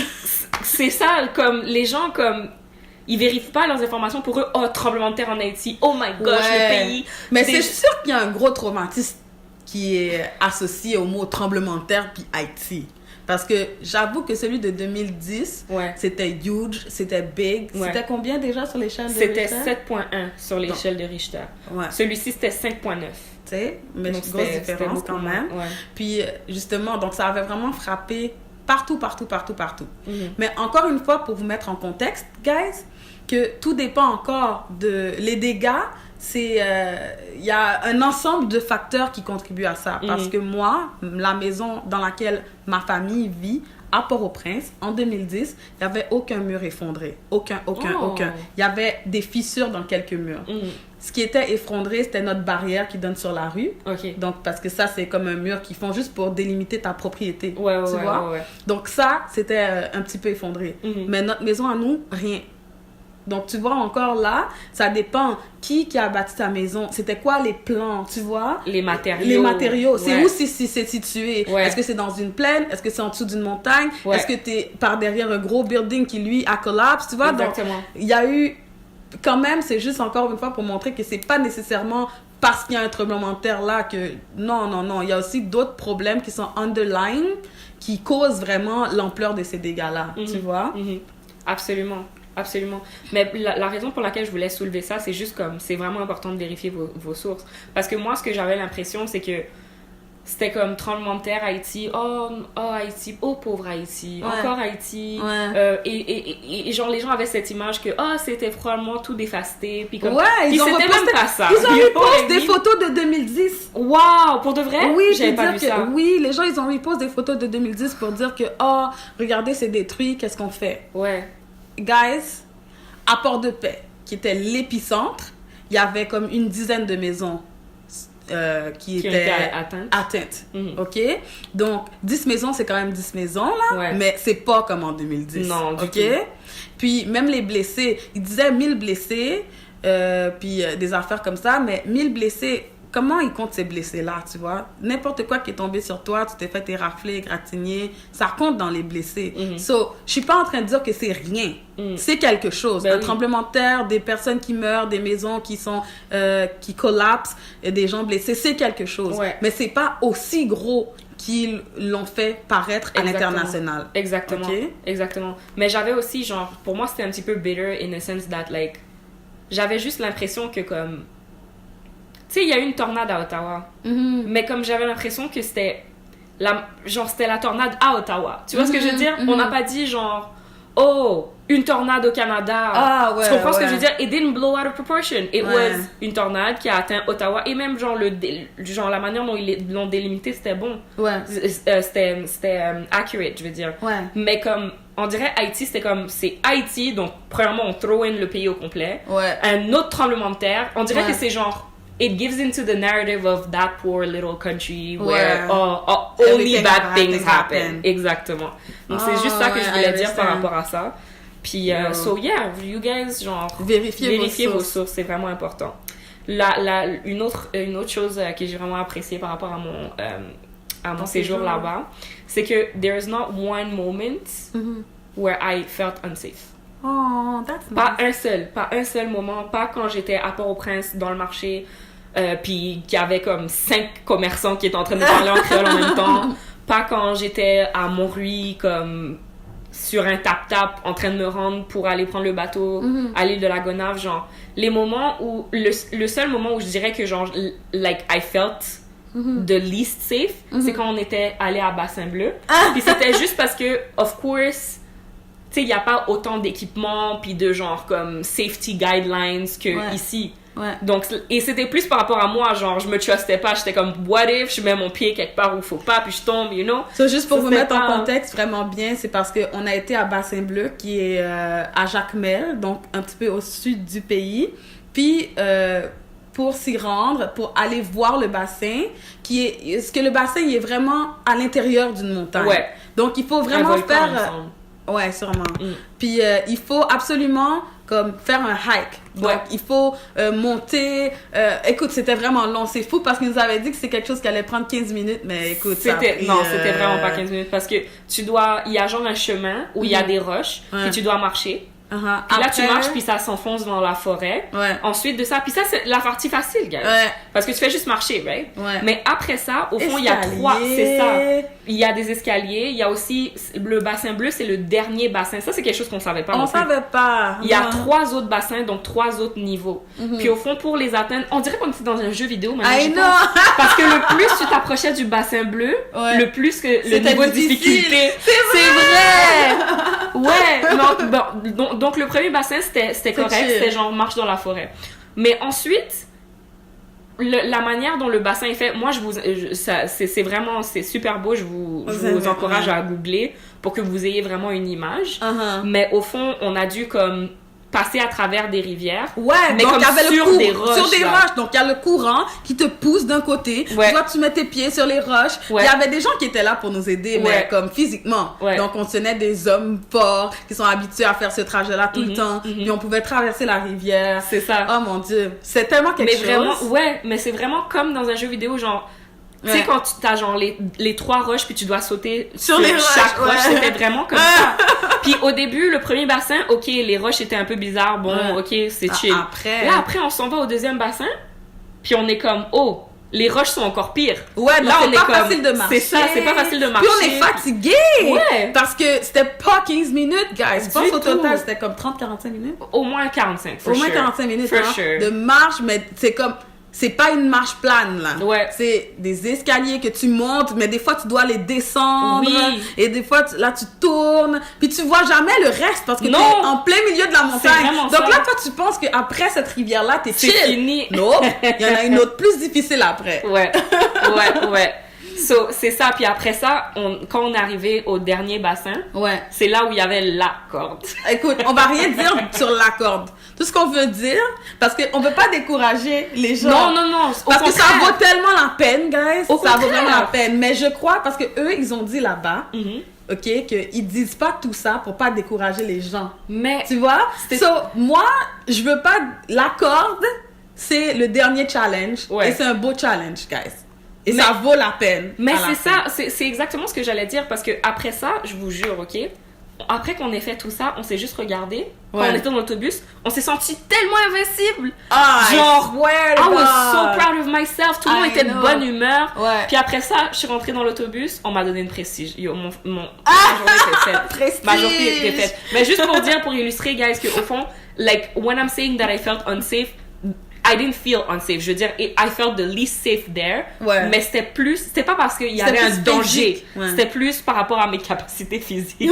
Speaker 1: c'est ça, comme, les gens, comme, ils vérifient pas leurs informations pour eux. Oh, tremblement de terre en Haïti. Oh my gosh,
Speaker 2: Ouais.
Speaker 1: le pays.
Speaker 2: Mais
Speaker 1: Des-
Speaker 2: c'est sûr qu'il y a un gros traumatisme qui est associé au mot tremblement de terre puis Haïti. Parce que j'avoue que celui de 2010,
Speaker 1: Ouais.
Speaker 2: c'était huge, c'était big.
Speaker 1: Ouais.
Speaker 2: C'était combien déjà sur l'échelle de
Speaker 1: C'était
Speaker 2: Richter?
Speaker 1: 7.1 sur l'échelle de Richter.
Speaker 2: Ouais.
Speaker 1: Celui-ci, c'était 5.9.
Speaker 2: Tu sais, mais
Speaker 1: Donc,
Speaker 2: grosse
Speaker 1: c'était
Speaker 2: différence
Speaker 1: beaucoup
Speaker 2: quand
Speaker 1: moins.
Speaker 2: même.
Speaker 1: Ouais.
Speaker 2: Puis justement, donc ça avait vraiment frappé partout.
Speaker 1: Mhm.
Speaker 2: Mais encore une fois, pour vous mettre en contexte, guys, que tout dépend encore de... Les dégâts, c'est... Il y a un ensemble de facteurs qui contribuent à ça. Parce que moi, la maison dans laquelle ma famille vit, à Port-au-Prince, en 2010, il n'y avait aucun mur effondré. Aucun. Il y avait des fissures dans quelques murs.
Speaker 1: Mhm.
Speaker 2: Ce qui était effondré, c'était notre barrière qui donne sur la rue.
Speaker 1: Ok.
Speaker 2: Donc, parce que ça, c'est comme un mur qu'ils font juste pour délimiter ta propriété.
Speaker 1: Ouais,
Speaker 2: tu vois?
Speaker 1: ouais.
Speaker 2: Donc, ça, c'était un petit peu effondré.
Speaker 1: Mhm.
Speaker 2: Mais notre maison à nous, rien. Donc, tu vois, encore là, ça dépend qui a bâti ta maison. C'était quoi les plans, tu vois?
Speaker 1: Les matériaux.
Speaker 2: Les matériaux. C'est
Speaker 1: Ouais.
Speaker 2: où c'est situé?
Speaker 1: Ouais.
Speaker 2: Est-ce que c'est dans une plaine? Est-ce que c'est en dessous d'une montagne?
Speaker 1: Ouais.
Speaker 2: Est-ce que t'es par derrière un gros building qui, lui, a collapse? Tu vois? Donc,
Speaker 1: Exactement.
Speaker 2: il y a eu... Quand même, c'est juste encore une fois pour montrer que c'est pas nécessairement parce qu'il y a un tremblement de terre là que... Non. Il y a aussi d'autres problèmes qui sont underlying qui causent vraiment l'ampleur de ces dégâts-là. Tu vois?
Speaker 1: Mhm. Absolument. Mais la raison pour laquelle je voulais soulever ça, c'est juste comme, c'est vraiment important de vérifier vos sources. Parce que moi, ce que j'avais l'impression, c'est que c'était comme tremblement de terre, Haïti, oh Haïti, oh pauvre Haïti,
Speaker 2: Ouais.
Speaker 1: encore Haïti.
Speaker 2: Ouais.
Speaker 1: Et genre, les gens avaient cette image que, c'était probablement tout dévasté. Puis comme,
Speaker 2: Ouais,
Speaker 1: puis
Speaker 2: ils ont
Speaker 1: c'était
Speaker 2: reposté,
Speaker 1: même pas ça.
Speaker 2: ils ont
Speaker 1: You know what
Speaker 2: reposté
Speaker 1: I
Speaker 2: des
Speaker 1: mean?
Speaker 2: photos de 2010.
Speaker 1: Wow, pour de vrai?
Speaker 2: Oui,
Speaker 1: j'avais
Speaker 2: je
Speaker 1: pas
Speaker 2: veux
Speaker 1: vu
Speaker 2: dire
Speaker 1: ça.
Speaker 2: que oui, les gens ils ont reposté des photos de 2010 pour dire que regardez, c'est détruit, qu'est-ce qu'on fait?
Speaker 1: Ouais.
Speaker 2: Guys, à Port-de-Paix, qui était l'épicentre, il y avait comme une dizaine de maisons qui
Speaker 1: Qui ont
Speaker 2: étaient
Speaker 1: été atteintes. Mhm.
Speaker 2: OK? Donc, 10 maisons, c'est quand même 10 maisons, là,
Speaker 1: Ouais.
Speaker 2: mais c'est pas comme en 2010.
Speaker 1: Non, du
Speaker 2: OK?
Speaker 1: tout.
Speaker 2: Puis, même les blessés, ils disaient 1000 blessés, puis des affaires comme ça, mais 1000 blessés, comment ils comptent ces blessés-là, tu vois? N'importe quoi qui est tombé sur toi, tu t'es fait érafler, égratigner, ça compte dans les blessés. So, je suis pas en train de dire que c'est rien. C'est quelque chose.
Speaker 1: Ben
Speaker 2: Un
Speaker 1: oui.
Speaker 2: tremblement de terre, des personnes qui meurent, des maisons qui sont qui collapsent, et des gens blessés, c'est quelque chose.
Speaker 1: Ouais.
Speaker 2: Mais c'est pas aussi gros qu'ils l'ont fait paraître à
Speaker 1: Exactement.
Speaker 2: l'international.
Speaker 1: Exactement.
Speaker 2: Ok?
Speaker 1: Exactement. Mais j'avais aussi, genre, pour moi, c'était un petit peu bitter in the sense that, like, j'avais juste l'impression que, comme, tu sais, il y a eu une tornade à Ottawa. Mais comme j'avais l'impression que c'était c'était la tornade à Ottawa. Tu vois ce que je veux dire? On n'a pas dit, genre, oh, une tornade au Canada.
Speaker 2: Ah, ouais,
Speaker 1: tu comprends ce que
Speaker 2: ouais.
Speaker 1: je veux dire? It didn't blow out of proportion. It
Speaker 2: Ouais.
Speaker 1: was une tornade qui a atteint Ottawa. Et même, genre, genre la manière dont ils l'ont délimité, c'était bon.
Speaker 2: Ouais.
Speaker 1: C'était accurate, je veux dire.
Speaker 2: Ouais.
Speaker 1: Mais comme, on dirait Haïti, c'était comme, c'est Haïti, donc premièrement, on throw in le pays au complet.
Speaker 2: Ouais.
Speaker 1: Un autre tremblement de terre, on dirait
Speaker 2: Ouais.
Speaker 1: que c'est genre, it gives into the narrative of that poor little country
Speaker 2: Ouais.
Speaker 1: where only
Speaker 2: Everything
Speaker 1: bad things
Speaker 2: happen.
Speaker 1: happen. Exactement. Donc c'est
Speaker 2: Oh,
Speaker 1: juste ça que
Speaker 2: ouais,
Speaker 1: je voulais
Speaker 2: I
Speaker 1: dire par
Speaker 2: understand.
Speaker 1: rapport à ça. Puis,
Speaker 2: Yeah.
Speaker 1: so yeah, you guys, genre,
Speaker 2: Vérifiez vos
Speaker 1: vos
Speaker 2: sources.
Speaker 1: sources, c'est vraiment important. Une autre chose que j'ai vraiment appréciée par rapport à mon séjour là-bas, c'est que there is not one moment where I felt unsafe.
Speaker 2: Oh, that's
Speaker 1: nice. Pas un seul moment, pas quand j'étais à Port-au-Prince dans le marché, puis qu'il y avait comme 5 commerçants qui étaient en train de parler en créole en même temps, pas quand j'étais à Montrouy comme sur un tap-tap en train de me rendre pour aller prendre le bateau à l'île de la Gonâve, genre les moments où le seul moment où je dirais que genre like I felt the least safe, c'est quand on était allé à Bassin Bleu, puis c'était juste parce que of course tu sais, il n'y a pas autant d'équipements puis de genre comme safety guidelines que ici.
Speaker 2: Ouais.
Speaker 1: Donc, et c'était plus par rapport à moi, genre, je me trustais pas, j'étais comme, what if je mets mon pied quelque part où il faut pas, puis je tombe, you know?
Speaker 2: So, juste pour vous mettre en contexte vraiment bien, c'est parce qu'on a été à Bassin Bleu, qui est à Jacmel, donc un petit peu au sud du pays. Puis, pour s'y rendre, pour aller voir le bassin, parce que le bassin, il est vraiment à l'intérieur d'une montagne.
Speaker 1: Ouais.
Speaker 2: Donc, il faut vraiment faire... Ouais, sûrement. Puis, il faut absolument comme faire un hike. Donc, il faut monter. Écoute, c'était vraiment long. C'est fou parce qu'ils nous avaient dit que c'est quelque chose qui allait prendre 15 minutes, mais écoute,
Speaker 1: c'était vraiment pas 15 minutes parce que il y a genre un chemin où il y a des roches que tu dois marcher. Puis là, tu marches, puis ça s'enfonce dans la forêt. Ensuite de ça, puis ça, c'est la partie facile, guys. Parce que tu fais juste marcher, right? Mais après ça, au fond, il y a 3... C'est ça. Il y a des escaliers. Il y a aussi... Le bassin bleu, c'est le dernier bassin. Ça, c'est quelque chose qu'on savait pas.
Speaker 2: On savait pas.
Speaker 1: Il y a 3 autres bassins, donc 3 autres niveaux. Puis au fond, pour les atteindre... On dirait qu'on était dans un jeu vidéo, maintenant. Parce que le plus tu t'approchais du bassin bleu, le plus que le niveau de difficulté...
Speaker 2: C'est vrai!
Speaker 1: Ouais! Donc, le premier bassin, c'était correct.
Speaker 2: Chill.
Speaker 1: C'était genre marche dans la forêt. Mais ensuite, la manière dont le bassin est fait, moi, c'est vraiment, c'est super beau. Je vous encourage à googler pour que vous ayez vraiment une image. Mais au fond, on a dû comme passer à travers des rivières.
Speaker 2: Ouais,
Speaker 1: mais
Speaker 2: donc
Speaker 1: comme
Speaker 2: il y avait
Speaker 1: sur des roches.
Speaker 2: Sur des roches. Donc, il y a le courant qui te pousse d'un côté. Toi, tu mets tes pieds sur les roches. Il y avait des gens qui étaient là pour nous aider, mais comme physiquement. Donc, on tenait des hommes forts qui sont habitués à faire ce trajet-là tout le temps. Puis, on pouvait traverser la rivière.
Speaker 1: C'est ça.
Speaker 2: Oh mon Dieu. C'est tellement quelque chose.
Speaker 1: Vraiment, mais c'est vraiment comme dans un jeu vidéo, genre... Tu sais, quand tu as genre les 3 roches, puis tu dois sauter sur chaque roche, c'était vraiment comme ça. Puis au début, le premier bassin, ok, les roches étaient un peu bizarres, ok, c'est chill. Après, on s'en va au deuxième bassin, puis on est comme, oh, les roches sont encore pires.
Speaker 2: Ouais, là, c'est pas facile de marcher.
Speaker 1: C'est ça, c'est pas facile de marcher.
Speaker 2: Puis on est fatigué. Parce que c'était pas 15 minutes, guys. Je pense au total, c'était comme 30-45 minutes.
Speaker 1: Au moins 45,
Speaker 2: Au moins 45 minutes, de marche, mais c'est comme... C'est pas une marche plane, là. C'est des escaliers que tu montes, mais des fois, tu dois les descendre. Et des fois, là, tu tournes. Puis tu vois jamais le reste parce que t'es en plein milieu de la montagne. Donc là, toi, tu penses qu'après cette rivière-là, t'es chill.
Speaker 1: C'est fini.
Speaker 2: Non, il y en a une autre plus difficile après.
Speaker 1: Ouais. So, c'est ça. Puis après ça, quand on est arrivé au dernier bassin, c'est là où il y avait la corde.
Speaker 2: Écoute, on va rien dire sur la corde. Tout ce qu'on veut dire, parce qu'on veut pas décourager les gens.
Speaker 1: Non.
Speaker 2: Parce que ça vaut tellement la peine, guys. Ça vaut vraiment la peine. Mais je crois, parce que eux, ils ont dit là-bas, ok, qu'ils disent pas tout ça pour pas décourager les gens.
Speaker 1: Mais...
Speaker 2: Tu vois? Moi, je veux pas... La corde, c'est le dernier challenge. Et c'est un beau challenge, guys. Et ça vaut la peine.
Speaker 1: Mais c'est exactement ce que j'allais dire, parce que après ça, je vous jure, ok, après qu'on ait fait tout ça, on s'est juste regardé. Quand on était dans l'autobus, on s'est senti tellement invincible. Genre, I was so proud of myself. Tout le monde était de bonne humeur. Puis après ça, je suis rentrée dans l'autobus, on m'a donné une prestige. Yo, ma journée était faite. Ma journée était faite. Mais juste pour dire, pour illustrer, guys, que au fond, like, when I'm saying that I felt unsafe, I didn't feel unsafe. Je veux dire, I felt the least safe there. Mais c'était pas parce qu'il y avait un danger. C'était plus par rapport à mes capacités physiques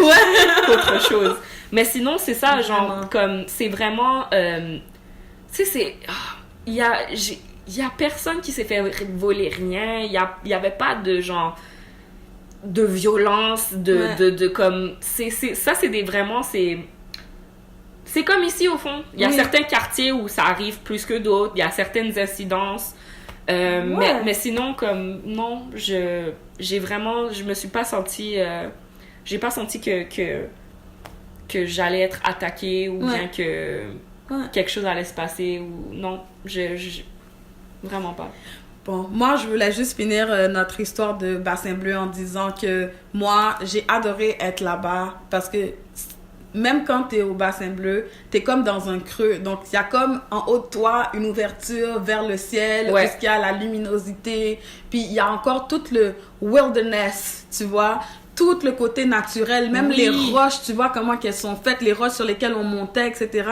Speaker 1: qu'autre chose. Mais sinon, c'est ça, genre, comme, c'est vraiment, tu sais, il y a personne qui s'est fait voler rien. Il y avait pas de, genre, de violence, de comme, ça, c'est des, vraiment, c'est comme ici, au fond. Il y a certains quartiers où ça arrive plus que d'autres. Il y a certaines incidences. Mais sinon, comme... Non, je me suis pas sentie... j'ai pas senti que j'allais être attaquée ou bien que quelque chose allait se passer. Ou non, Vraiment pas.
Speaker 2: Bon, moi, je voulais juste finir notre histoire de Bassin Bleu en disant que moi, j'ai adoré être là-bas parce que même quand t'es au Bassin Bleu, t'es comme dans un creux. Donc, il y a comme en haut de toi une ouverture vers le ciel,
Speaker 1: Ouais.
Speaker 2: parce qu'il y a la luminosité. Puis, il y a encore tout le wilderness, tu vois, tout le côté naturel, même
Speaker 1: Oui.
Speaker 2: les roches, tu vois comment qu'elles sont faites, les roches sur lesquelles on montait, etc.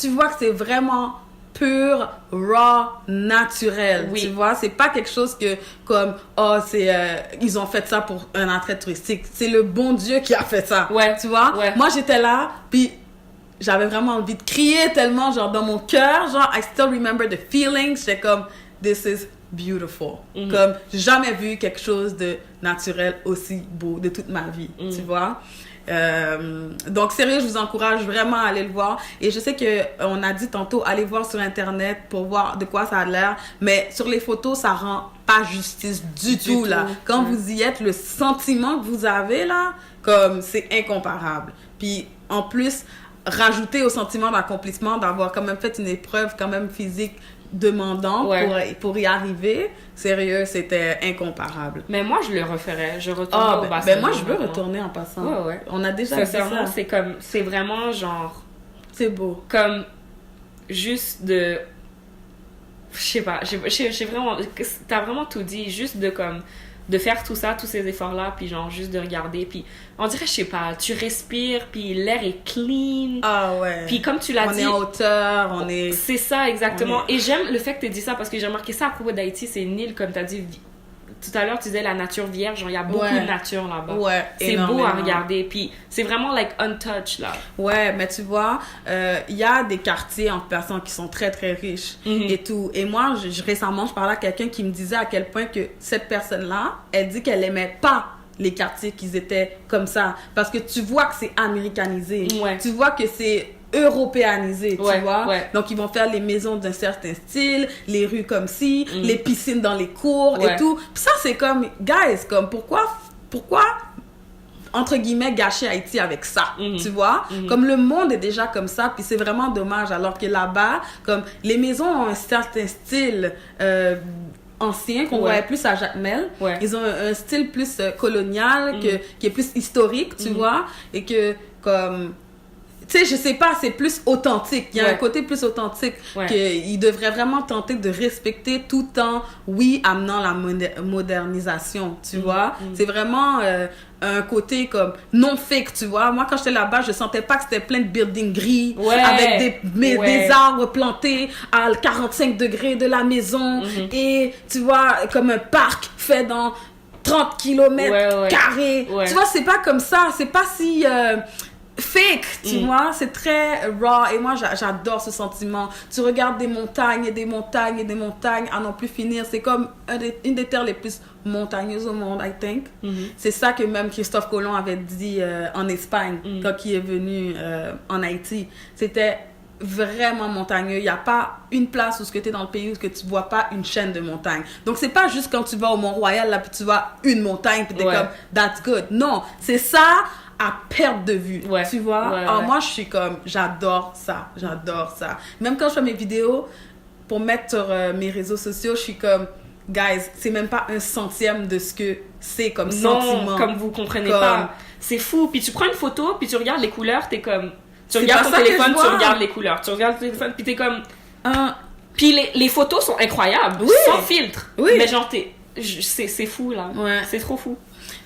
Speaker 2: Tu vois que c'est vraiment pur, raw, naturel,
Speaker 1: Oui.
Speaker 2: tu vois, c'est pas quelque chose que comme oh c'est ils ont fait ça pour un attrait touristique, c'est le bon Dieu qui a fait ça,
Speaker 1: Ouais.
Speaker 2: tu vois.
Speaker 1: Ouais.
Speaker 2: Moi j'étais là puis j'avais vraiment envie de crier tellement genre dans mon cœur, genre I still remember the feeling, j'étais comme this is beautiful, comme j'ai jamais vu quelque chose de naturel aussi beau de toute ma vie, tu vois. Donc sérieux, je vous encourage vraiment à aller le voir, et je sais que on a dit tantôt allez voir sur internet pour voir de quoi ça a l'air, mais sur les photos ça rend pas justice du tout là. Quand vous y êtes, le sentiment que vous avez là, comme c'est incomparable. Puis en plus rajouter au sentiment d'accomplissement d'avoir quand même fait une épreuve quand même physique demandante pour y arriver, sérieux, c'était incomparable.
Speaker 1: Mais moi, je le referais. Je retournerais au Bassin
Speaker 2: Ben moi,
Speaker 1: Bleu,
Speaker 2: je veux
Speaker 1: vraiment.
Speaker 2: retourner en passant.
Speaker 1: Ouais.
Speaker 2: On a déjà fait
Speaker 1: Sincèrement,
Speaker 2: ça.
Speaker 1: c'est vraiment genre,
Speaker 2: C'est beau.
Speaker 1: comme, juste de, je sais pas, j'ai vraiment, t'as vraiment tout dit, juste de comme, de faire tout ça, tous ces efforts-là, puis genre, juste de regarder, puis on dirait, je sais pas, tu respires, puis l'air est clean.
Speaker 2: Ah ouais.
Speaker 1: Puis comme tu l'as dit...
Speaker 2: On est en hauteur, on est...
Speaker 1: C'est ça, exactement. Et j'aime le fait que tu dit ça, parce que j'ai remarqué ça à propos d'Haïti, c'est une île, comme tu as dit, tout à l'heure, tu disais la nature vierge, genre, il y a beaucoup de nature là-bas.
Speaker 2: Ouais,
Speaker 1: c'est beau à regarder, puis c'est vraiment, like, untouched, là.
Speaker 2: Ouais, mais tu vois, il y a des quartiers en passant qui sont très, très riches et tout. Et moi, récemment, je parlais à quelqu'un qui me disait à quel point que cette personne-là, elle dit qu'elle aimait pas les quartiers qui étaient comme ça. Parce que tu vois que c'est américanisé.
Speaker 1: Ouais.
Speaker 2: Tu vois que c'est européanisé, tu vois.
Speaker 1: Ouais.
Speaker 2: Donc, ils vont faire les maisons d'un certain style, les rues comme ci, les piscines dans les cours et tout. Puis ça, c'est comme, guys, comme pourquoi entre guillemets, gâcher Haïti avec ça, tu vois? Comme le monde est déjà comme ça, puis c'est vraiment dommage, alors que là-bas, comme les maisons ont un certain style ancien qu'on voyait plus à Jacmel. Ils ont un style plus colonial, qui est plus historique, tu vois? Et que, comme... Tu sais, je sais pas, c'est plus authentique. Il y a un côté plus authentique qu'ils devraient vraiment tenter de respecter tout en, oui, amenant la modernisation, tu vois. C'est vraiment un côté comme non fake, tu vois. Moi, quand j'étais là-bas, je sentais pas que c'était plein de buildings gris avec des arbres plantés à 45 degrés de la maison et, tu vois, comme un parc fait dans 30 km carrés. Tu vois, c'est pas comme ça. C'est pas si... fake, tu vois, c'est très raw, et moi j'adore ce sentiment. Tu regardes des montagnes et des montagnes et des montagnes à n'en plus finir. C'est comme une des terres les plus montagneuses au monde, I think. C'est ça que même Christophe Colomb avait dit en Espagne quand il est venu en Haïti. C'était vraiment montagneux. Il n'y a pas une place où tu es dans le pays où tu vois pas une chaîne de montagnes. Donc c'est pas juste quand tu vas au Mont-Royal là puis tu vois une montagne puis t'es comme that's good. Non, c'est ça à perte de vue, tu vois. Alors moi je suis comme j'adore ça. Même quand je fais mes vidéos pour mettre sur mes réseaux sociaux, je suis comme guys, c'est même pas un centième de ce que c'est comme sentiment.
Speaker 1: Comme vous comprenez pas. C'est fou. Puis tu prends une photo, puis tu regardes les couleurs, t'es comme... Tu regardes ton téléphone, tu regardes les couleurs. Tu regardes ton téléphone, puis t'es comme... Puis les photos sont incroyables, sans filtre. Mais genre, c'est fou, là. C'est trop fou.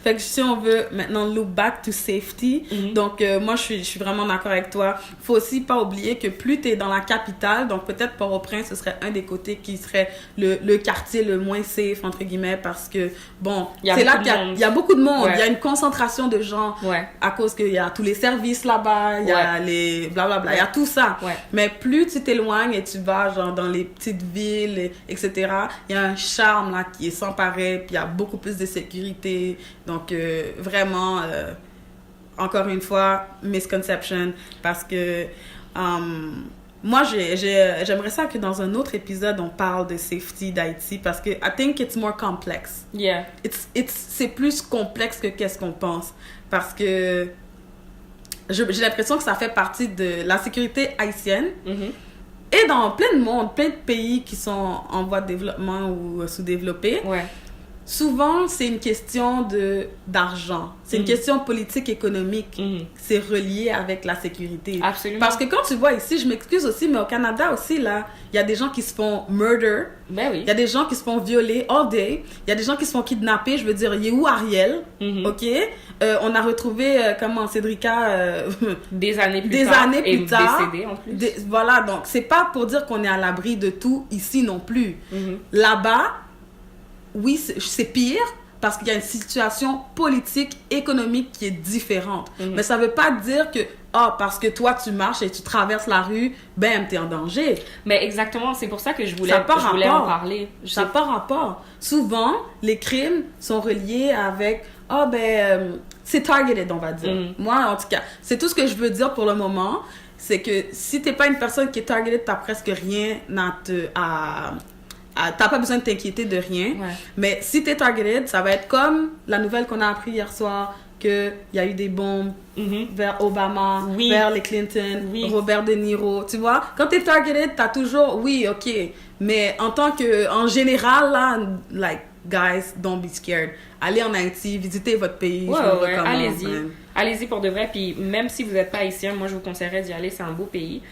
Speaker 2: Fait que si on veut maintenant look back to safety, donc moi je suis vraiment d'accord avec toi. Faut aussi pas oublier que plus t'es dans la capitale, donc peut-être Port-au-Prince ce serait un des côtés qui serait le quartier le moins safe entre guillemets, parce que bon, c'est là qu'il y a beaucoup de monde, il y a une concentration de gens à cause qu'il y a tous les services là-bas, il y a les blablabla, il y a tout ça. Mais plus tu t'éloignes et tu vas genre dans les petites villes, etc., il y a un charme là qui est sans pareil, puis il y a beaucoup plus de sécurité. Donc, vraiment, encore une fois, misconception, parce que moi, j'aimerais ça que dans un autre épisode, on parle de safety d'Haïti, parce que I think it's more complex. C'est plus complexe que qu'est-ce qu'on pense, parce que j'ai l'impression que ça fait partie de la sécurité haïtienne, et dans plein de monde, plein de pays qui sont en voie de développement ou sous-développés,
Speaker 1: Ouais.
Speaker 2: souvent, c'est une question d'argent. C'est une question politique, économique. C'est relié avec la sécurité.
Speaker 1: Absolument.
Speaker 2: Parce que quand tu vois ici, je m'excuse aussi, mais au Canada aussi, là, il y a des gens qui se font murder.
Speaker 1: Ben oui.
Speaker 2: Il y a des gens qui se font violer all day. Il y a des gens qui se font kidnapper. Je veux dire, il est où Ariel? OK? On a retrouvé, Cédrica...
Speaker 1: Des années plus
Speaker 2: des
Speaker 1: tard.
Speaker 2: années plus
Speaker 1: et
Speaker 2: tard.
Speaker 1: décédée en plus.
Speaker 2: Voilà, donc c'est pas pour dire qu'on est à l'abri de tout ici non plus. Là-bas, oui, c'est pire parce qu'il y a une situation politique, économique qui est différente. Mais ça veut pas dire que, parce que toi, tu marches et tu traverses la rue, ben, t'es en danger.
Speaker 1: Mais exactement, c'est pour ça que je voulais
Speaker 2: Ça n'a pas
Speaker 1: en
Speaker 2: rapport.
Speaker 1: parler.
Speaker 2: Ça n'a pas rapport. Souvent, les crimes sont reliés avec, c'est targeted, on va dire. Moi, en tout cas, c'est tout ce que je veux dire pour le moment. C'est que si t'es pas une personne qui est targeted, t'as presque rien t'as pas besoin de t'inquiéter de rien.
Speaker 1: Ouais.
Speaker 2: Mais si t'es targeted, ça va être comme la nouvelle qu'on a appris hier soir, qu'il y a eu des bombes vers Obama,
Speaker 1: Oui.
Speaker 2: vers les Clinton,
Speaker 1: Oui.
Speaker 2: Robert De Niro. Tu vois, quand t'es targeted, t'as toujours, oui, ok. Mais en général, là, like, guys, don't be scared. Allez en Haïti, visitez votre pays. Je vous le recommande,
Speaker 1: allez-y.
Speaker 2: man.
Speaker 1: Allez-y pour de vrai. Puis même si vous n'êtes pas haïtien, moi je vous conseillerais d'y aller. C'est un beau pays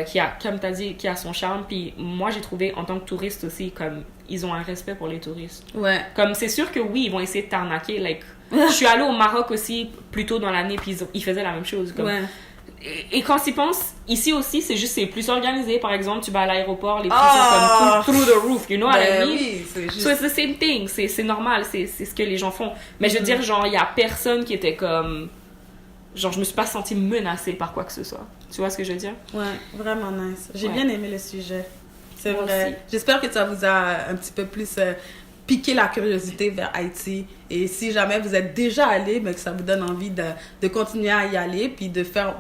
Speaker 1: qui a, comme tu as dit, qui a son charme. Puis moi j'ai trouvé en tant que touriste aussi, comme ils ont un respect pour les touristes.
Speaker 2: Ouais.
Speaker 1: Comme c'est sûr que oui, ils vont essayer de t'arnaquer. Like, je suis allée au Maroc aussi plus tôt dans l'année, puis ils faisaient la même chose. Comme,
Speaker 2: Ouais.
Speaker 1: et quand ils pensent, ici aussi, c'est plus organisé. Par exemple, tu vas à l'aéroport, les prix sont comme through the roof, you know what I mean?
Speaker 2: Oui, c'est juste...
Speaker 1: So it's the same thing, c'est normal, c'est ce que les gens font. Mais je veux dire, genre, il y a personne qui était comme... Genre, je me suis pas sentie menacée par quoi que ce soit. Tu vois ce que je veux dire?
Speaker 2: Ouais, vraiment nice. J'ai
Speaker 1: Ouais.
Speaker 2: bien aimé le sujet. C'est
Speaker 1: Moi
Speaker 2: vrai.
Speaker 1: aussi.
Speaker 2: J'espère que ça vous a un petit peu plus piqué la curiosité vers Haïti. Et si jamais vous êtes déjà allé, mais que ça vous donne envie de continuer à y aller, puis de faire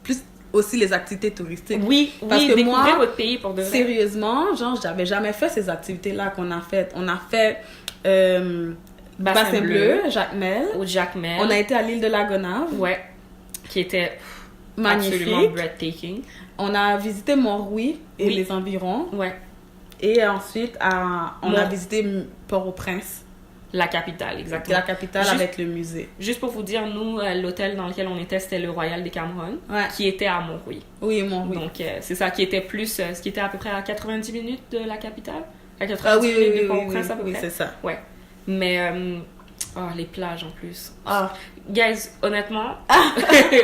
Speaker 2: plus aussi les activités touristiques.
Speaker 1: Oui,
Speaker 2: Parce
Speaker 1: oui,
Speaker 2: que
Speaker 1: découvrir
Speaker 2: moi,
Speaker 1: votre pays pour de vrai.
Speaker 2: Sérieusement, genre, j'avais jamais fait ces activités-là qu'on a faites. On a fait Bassin Bleu, Jacmel.
Speaker 1: Au Jacmel.
Speaker 2: On a été à l'île de la Gonave.
Speaker 1: Ouais, qui était absolument
Speaker 2: Magnifique.
Speaker 1: breathtaking.
Speaker 2: On a visité Mont-Rouy et
Speaker 1: Oui.
Speaker 2: les environs.
Speaker 1: Ouais,
Speaker 2: Et ensuite, on a
Speaker 1: Mont-
Speaker 2: visité Port-au-Prince,
Speaker 1: la capitale, exactement.
Speaker 2: la capitale,
Speaker 1: Juste-
Speaker 2: avec le musée.
Speaker 1: Juste pour vous dire, nous, l'hôtel dans lequel on était, c'était le Royal des Cameroun,
Speaker 2: Ouais.
Speaker 1: qui était à Mont-Rouy.
Speaker 2: Oui, Mont-Rouy.
Speaker 1: Donc, c'est ça qui était plus... ce qui était à peu près à 90 minutes de la capitale. À 90
Speaker 2: Ah oui,
Speaker 1: minutes
Speaker 2: oui,
Speaker 1: de
Speaker 2: oui,
Speaker 1: Port-au-Prince, à peu
Speaker 2: oui,
Speaker 1: près.
Speaker 2: c'est ça.
Speaker 1: Ouais. Mais... les plages en plus.
Speaker 2: Ah.
Speaker 1: Guys, honnêtement...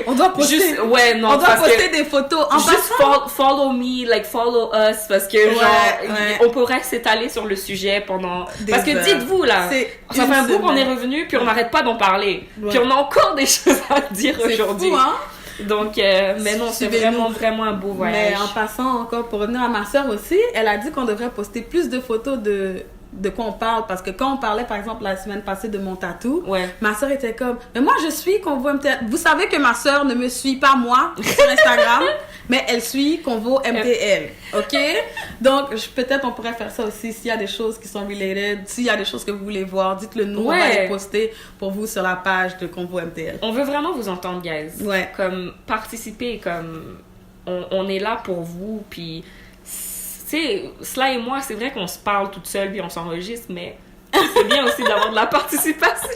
Speaker 2: On doit poster,
Speaker 1: Juste, ouais, non,
Speaker 2: on doit
Speaker 1: parce
Speaker 2: poster
Speaker 1: que...
Speaker 2: des photos. En
Speaker 1: Juste
Speaker 2: passant,
Speaker 1: follow me, like follow us, parce que
Speaker 2: Ouais,
Speaker 1: genre,
Speaker 2: ouais.
Speaker 1: on pourrait s'étaler sur le sujet pendant...
Speaker 2: Des
Speaker 1: parce que
Speaker 2: heures.
Speaker 1: dites-vous là,
Speaker 2: C'est
Speaker 1: ça
Speaker 2: une
Speaker 1: fait un bout qu'on est
Speaker 2: semaine.
Speaker 1: revenu, puis on n'arrête pas d'en parler.
Speaker 2: Ouais.
Speaker 1: Puis on a encore des choses à dire
Speaker 2: c'est
Speaker 1: aujourd'hui.
Speaker 2: fou, hein?
Speaker 1: Donc, mais non, c'est
Speaker 2: Suivez-nous.
Speaker 1: vraiment un beau voyage.
Speaker 2: Mais en passant encore, pour revenir à ma soeur aussi, elle a dit qu'on devrait poster plus de photos de quoi on parle. Parce que quand on parlait, par exemple, la semaine passée de mon tatou,
Speaker 1: Ouais.
Speaker 2: ma soeur était comme, mais moi je suis Convo MTL. Vous savez que ma soeur ne me suit pas moi sur Instagram, mais elle suit Convo MTL. Ok? Donc peut-être on pourrait faire ça aussi s'il y a des choses qui sont related, s'il y a des choses que vous voulez voir, dites-le nous, on va
Speaker 1: Ouais.
Speaker 2: les poster pour vous sur la page de Convo MTL.
Speaker 1: On veut vraiment vous entendre, guys.
Speaker 2: Ouais.
Speaker 1: Comme participer, comme on est là pour vous, puis tu sais, Sla et moi, c'est vrai qu'on se parle toute seule puis on s'enregistre, mais c'est bien aussi d'avoir de la participation.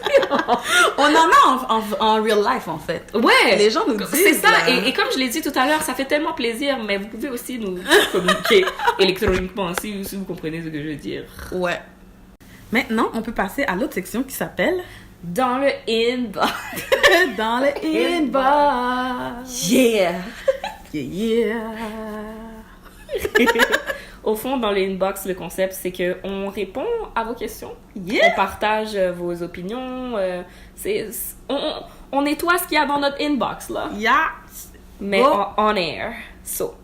Speaker 2: On en a en real life en fait.
Speaker 1: Ouais,
Speaker 2: Les gens nous disent.
Speaker 1: c'est ça.
Speaker 2: là.
Speaker 1: Et comme je l'ai dit tout à l'heure, ça fait tellement plaisir, mais vous pouvez aussi nous communiquer électroniquement si vous comprenez ce que je veux dire.
Speaker 2: Ouais. Maintenant, on peut passer à l'autre section qui s'appelle
Speaker 1: Dans le inbox.
Speaker 2: Dans le inbox.
Speaker 1: Yeah!
Speaker 2: Yeah.
Speaker 1: Au fond, dans le inbox, le concept, c'est qu'on répond à vos questions.
Speaker 2: Yeah.
Speaker 1: On partage vos opinions. On nettoie ce qu'il y a dans notre inbox, là.
Speaker 2: Yeah.
Speaker 1: Mais
Speaker 2: Oh.
Speaker 1: on air. So,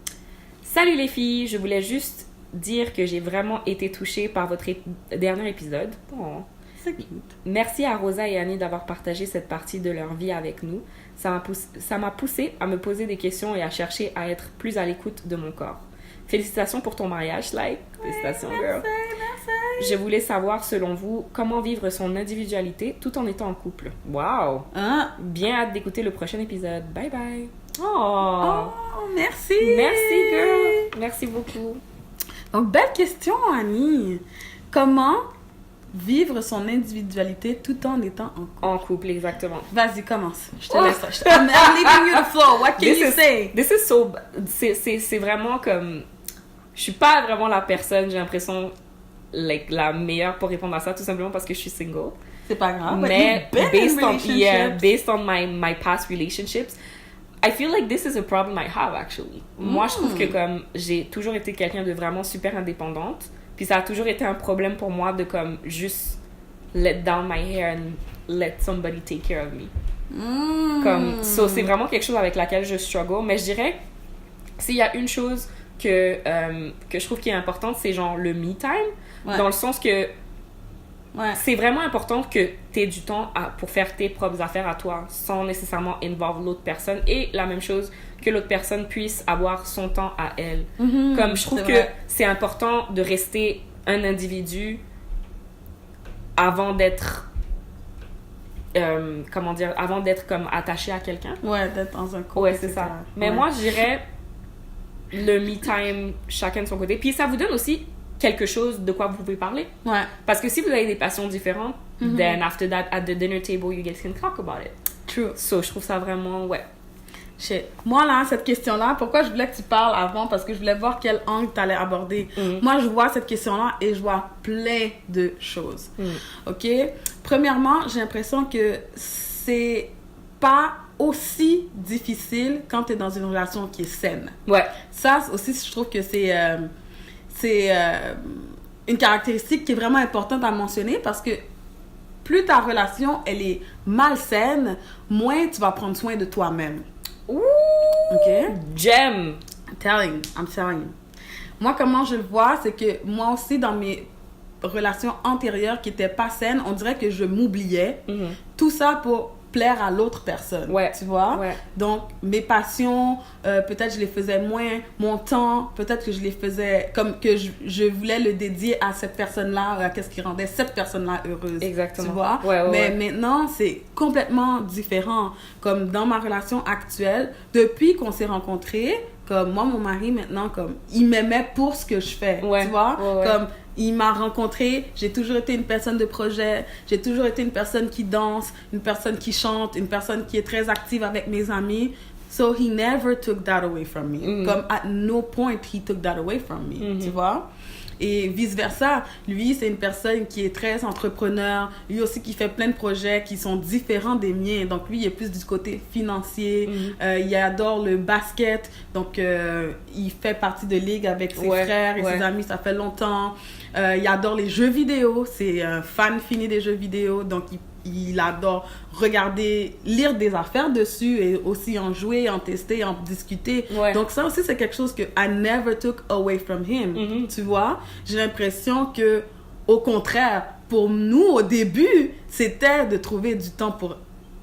Speaker 1: salut les filles, je voulais juste dire que j'ai vraiment été touchée par votre dernier épisode. Oh.
Speaker 2: C'est cute.
Speaker 1: Merci à Rosa et Annie d'avoir partagé cette partie de leur vie avec nous. Ça m'a poussée à me poser des questions et à chercher à être plus à l'écoute de mon corps. Félicitations pour ton mariage, like. Félicitations, girl.
Speaker 2: Merci.
Speaker 1: je voulais savoir, selon vous, comment vivre son individualité tout en étant en couple. Wow!
Speaker 2: Hein?
Speaker 1: Bien hâte d'écouter le prochain épisode. Bye bye! Oh!
Speaker 2: Oh, merci!
Speaker 1: Merci, girl! Merci beaucoup.
Speaker 2: Donc, belle question, Annie. Comment vivre son individualité tout en étant en couple?
Speaker 1: En couple, exactement.
Speaker 2: Vas-y, commence. Je te laisse. I'm leaving you the floor. What can you say?
Speaker 1: This is so... C'est vraiment comme... Je suis pas vraiment la personne, j'ai l'impression, like, la meilleure pour répondre à ça, tout simplement parce que je suis single.
Speaker 2: C'est pas grave.
Speaker 1: Mais
Speaker 2: based
Speaker 1: based on my past relationships, I feel like this is a problem I have, actually. Moi, je trouve que comme j'ai toujours été quelqu'un de vraiment super indépendante, puis ça a toujours été un problème pour moi de comme juste let down my hair and let somebody take care of me. Comme, so, c'est vraiment quelque chose avec laquelle je struggle, mais je dirais, s'il y a une chose que je trouve qui est importante, c'est genre le me time, dans le sens que c'est vraiment important que tu aies du temps pour faire tes propres affaires à toi, sans nécessairement involve l'autre personne, et la même chose, que l'autre personne puisse avoir son temps à elle. Comme je trouve que c'est important de rester un individu avant d'être avant d'être comme attaché à quelqu'un.
Speaker 2: Ouais, d'être dans un couple.
Speaker 1: Ouais, c'est ça. Mais moi, je dirais le me time, chacun de son côté. Puis ça vous donne aussi quelque chose de quoi vous pouvez parler.
Speaker 2: Ouais.
Speaker 1: Parce que si vous avez des passions différentes, then after that, at the dinner table, you guys can talk about it.
Speaker 2: True.
Speaker 1: So, je trouve ça vraiment,
Speaker 2: Shit. Moi, là, cette question-là, pourquoi je voulais que tu parles avant? Parce que je voulais voir quel angle tu allais aborder. Moi, je vois cette question-là et je vois plein de choses. OK? Premièrement, j'ai l'impression que c'est pas aussi difficile quand tu es dans une relation qui est saine.
Speaker 1: Ouais.
Speaker 2: Ça aussi, je trouve que c'est une caractéristique qui est vraiment importante à mentionner parce que plus ta relation, elle est malsaine, moins tu vas prendre soin de toi-même.
Speaker 1: Ouh!
Speaker 2: OK?
Speaker 1: J'aime!
Speaker 2: I'm telling you. Moi, comment je le vois, c'est que moi aussi, dans mes relations antérieures qui n'étaient pas saines, on dirait que je m'oubliais. Tout ça pour plaire à l'autre personne, tu vois? Donc, mes passions, peut-être je les faisais moins, mon temps, peut-être que je les faisais comme que je voulais le dédier à cette personne-là, à qu'est-ce qui rendait cette personne-là heureuse.
Speaker 1: Exactement.
Speaker 2: Tu vois? Mais maintenant, c'est complètement différent. Comme dans ma relation actuelle, depuis qu'on s'est rencontrés, comme moi, mon mari, maintenant, comme, il m'aimait pour ce que je fais, tu vois? Comme, il m'a rencontré, j'ai toujours été une personne de projet, j'ai toujours été une personne qui danse, une personne qui chante, une personne qui est très active avec mes amis. So, he never took that away from me. Comme, at no point, he took that away from me, tu vois? Et vice-versa, lui, c'est une personne qui est très entrepreneur, lui aussi qui fait plein de projets qui sont différents des miens. Donc, lui, il est plus du côté financier, il adore le basket, donc il fait partie de ligue avec ses frères et ses amis, ça fait longtemps. Il adore les jeux vidéo, c'est un fan fini des jeux vidéo, donc il adore regarder, lire des affaires dessus et aussi en jouer, en tester, en discuter. Donc ça aussi, c'est quelque chose que I never took away from him. Tu vois? J'ai l'impression que, au contraire, pour nous, au début, c'était de trouver du temps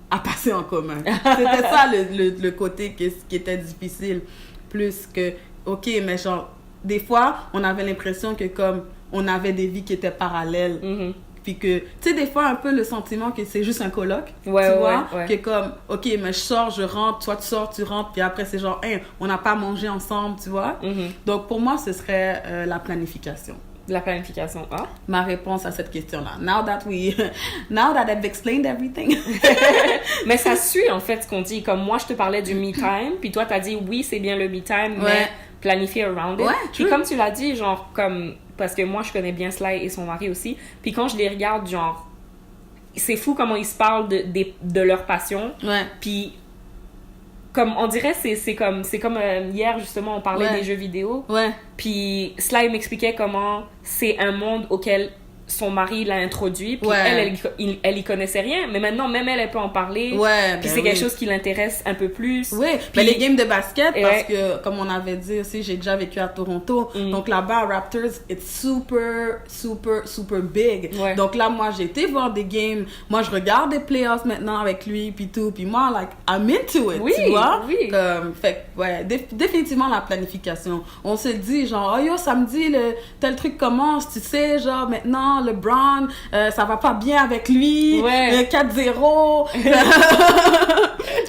Speaker 2: à passer en commun. C'était ça le côté qui était difficile. Plus que, OK, mais genre, des fois, on avait l'impression que comme on avait des vies qui étaient parallèles. Puis que, tu sais, des fois, un peu le sentiment que c'est juste un coloc, tu vois? Que comme, OK, mais je sors, je rentre, toi tu sors, tu rentres, puis après, c'est genre, hey, on n'a pas mangé ensemble, tu vois? Donc, pour moi, ce serait la planification.
Speaker 1: La planification,
Speaker 2: Ma réponse à cette question-là. Now that I've explained everything.
Speaker 1: Mais ça suit, en fait, ce qu'on dit. Comme moi, je te parlais du me time, puis toi, t'as dit, oui, c'est bien le me time, mais planifier around it. Puis comme tu l'as dit, genre, comme... Parce que moi, je connais bien Sly et son mari aussi. Puis quand je les regarde, genre... C'est fou comment ils se parlent de leur passion. Puis... Comme, on dirait, c'est comme hier, justement, on parlait des jeux vidéo. Puis Sly m'expliquait comment c'est un monde auquel son mari l'a introduit, puis
Speaker 2: Ouais.
Speaker 1: elle y connaissait rien, mais maintenant, même elle peut en parler.
Speaker 2: Ouais,
Speaker 1: Puis
Speaker 2: ben
Speaker 1: c'est quelque
Speaker 2: oui.
Speaker 1: chose qui l'intéresse un peu plus.
Speaker 2: Oui,
Speaker 1: Puis-
Speaker 2: mais les games de basket,
Speaker 1: Et
Speaker 2: parce
Speaker 1: ouais.
Speaker 2: que, comme on avait dit aussi, j'ai déjà vécu à Toronto. Donc là-bas, à Raptors, it's super, super, super big.
Speaker 1: Ouais.
Speaker 2: Donc là, moi, j'ai été voir des games. Moi, je regarde des playoffs maintenant avec lui, puis tout. Puis moi, like, I'm into it,
Speaker 1: Oui,
Speaker 2: tu vois?
Speaker 1: oui.
Speaker 2: Comme, fait que, ouais, définitivement la planification. On se dit, genre, oh yo, samedi, tel truc commence, tu sais, genre, maintenant, LeBron, ça va pas bien avec lui.
Speaker 1: Ouais.
Speaker 2: 4-0.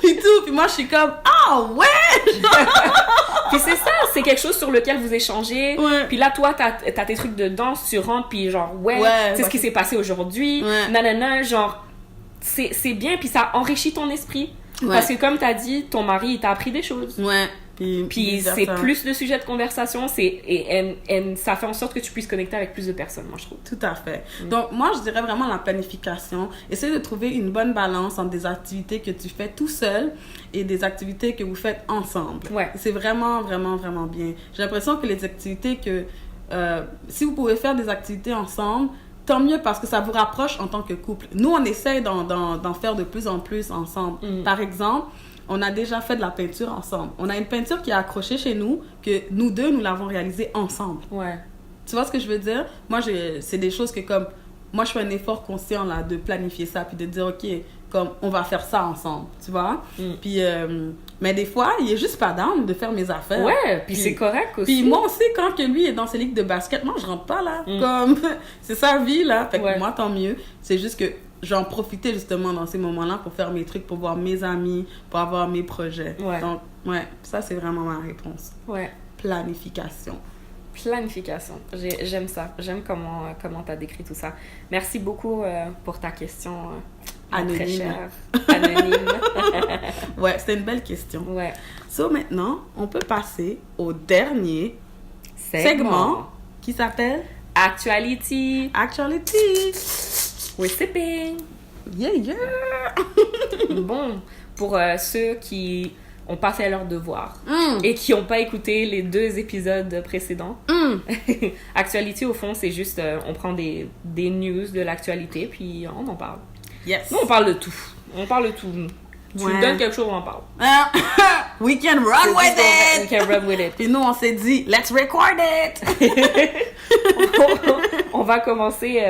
Speaker 2: Puis tout. Puis moi, je suis comme, ah ouais!
Speaker 1: Puis c'est ça, c'est quelque chose sur lequel vous échangez.
Speaker 2: Ouais.
Speaker 1: Puis là, toi, t'as tes trucs de danse, tu rentres, puis genre, ouais,
Speaker 2: Ouais,
Speaker 1: c'est ce
Speaker 2: ouais.
Speaker 1: qui s'est passé aujourd'hui.
Speaker 2: Ouais.
Speaker 1: Nanana, genre, c'est bien, puis ça enrichit ton esprit.
Speaker 2: Ouais.
Speaker 1: Parce que comme t'as dit, ton mari, il t'a appris des choses.
Speaker 2: Ouais.
Speaker 1: Puis c'est plus de sujets de conversation, et ça fait en sorte que tu puisses connecter avec plus de personnes, moi, je trouve.
Speaker 2: Tout à fait. Donc, moi, je dirais vraiment la planification. Essaye de trouver une bonne balance entre des activités que tu fais tout seul et des activités que vous faites ensemble.
Speaker 1: Ouais.
Speaker 2: C'est vraiment, vraiment, vraiment bien. J'ai l'impression que les activités que... si vous pouvez faire des activités ensemble, tant mieux parce que ça vous rapproche en tant que couple. Nous, on essaye d'en faire de plus en plus ensemble. Par exemple, on a déjà fait de la peinture ensemble. On a une peinture qui est accrochée chez nous, que nous deux, nous l'avons réalisée ensemble.
Speaker 1: Ouais.
Speaker 2: Tu vois ce que je veux dire? Moi, c'est des choses que comme... Moi, je fais un effort conscient là, de planifier ça, puis de dire, OK, comme on va faire ça ensemble, tu vois? Puis, mais des fois, il est juste pas down de faire mes affaires.
Speaker 1: Ouais, puis c'est correct aussi.
Speaker 2: Puis moi aussi, quand que lui est dans ses ligues de basket, moi, je rentre pas là. Comme, c'est sa vie là. Fait que
Speaker 1: Ouais.
Speaker 2: moi, tant mieux. C'est juste que j'en profitais justement dans ces moments-là pour faire mes trucs, pour voir mes amis, pour avoir mes projets.
Speaker 1: Ouais.
Speaker 2: Donc, ouais, ça, c'est vraiment ma réponse.
Speaker 1: Ouais.
Speaker 2: Planification.
Speaker 1: Planification. J'aime ça. J'aime comment t'as décrit tout ça. Merci beaucoup pour ta question très
Speaker 2: Anonyme.
Speaker 1: chère. Anonyme.
Speaker 2: Ouais, c'était une belle question.
Speaker 1: Ouais.
Speaker 2: So, maintenant, on peut passer au dernier segment qui s'appelle
Speaker 1: Actuality.
Speaker 2: Actuality.
Speaker 1: We're sipping.
Speaker 2: Yeah, yeah.
Speaker 1: Bon, pour ceux qui ont pas fait leur devoir et qui ont pas écouté les 2 épisodes précédents, Actuality, au fond, c'est juste, on prend des news de l'actualité, puis on en parle.
Speaker 2: Yes.
Speaker 1: Nous, on parle de tout. On parle de tout. Tu
Speaker 2: Ouais.
Speaker 1: nous donnes quelque chose, on en parle.
Speaker 2: We can run with
Speaker 1: We
Speaker 2: it.
Speaker 1: can run with it.
Speaker 2: Puis nous, on s'est dit, let's record it.
Speaker 1: On va commencer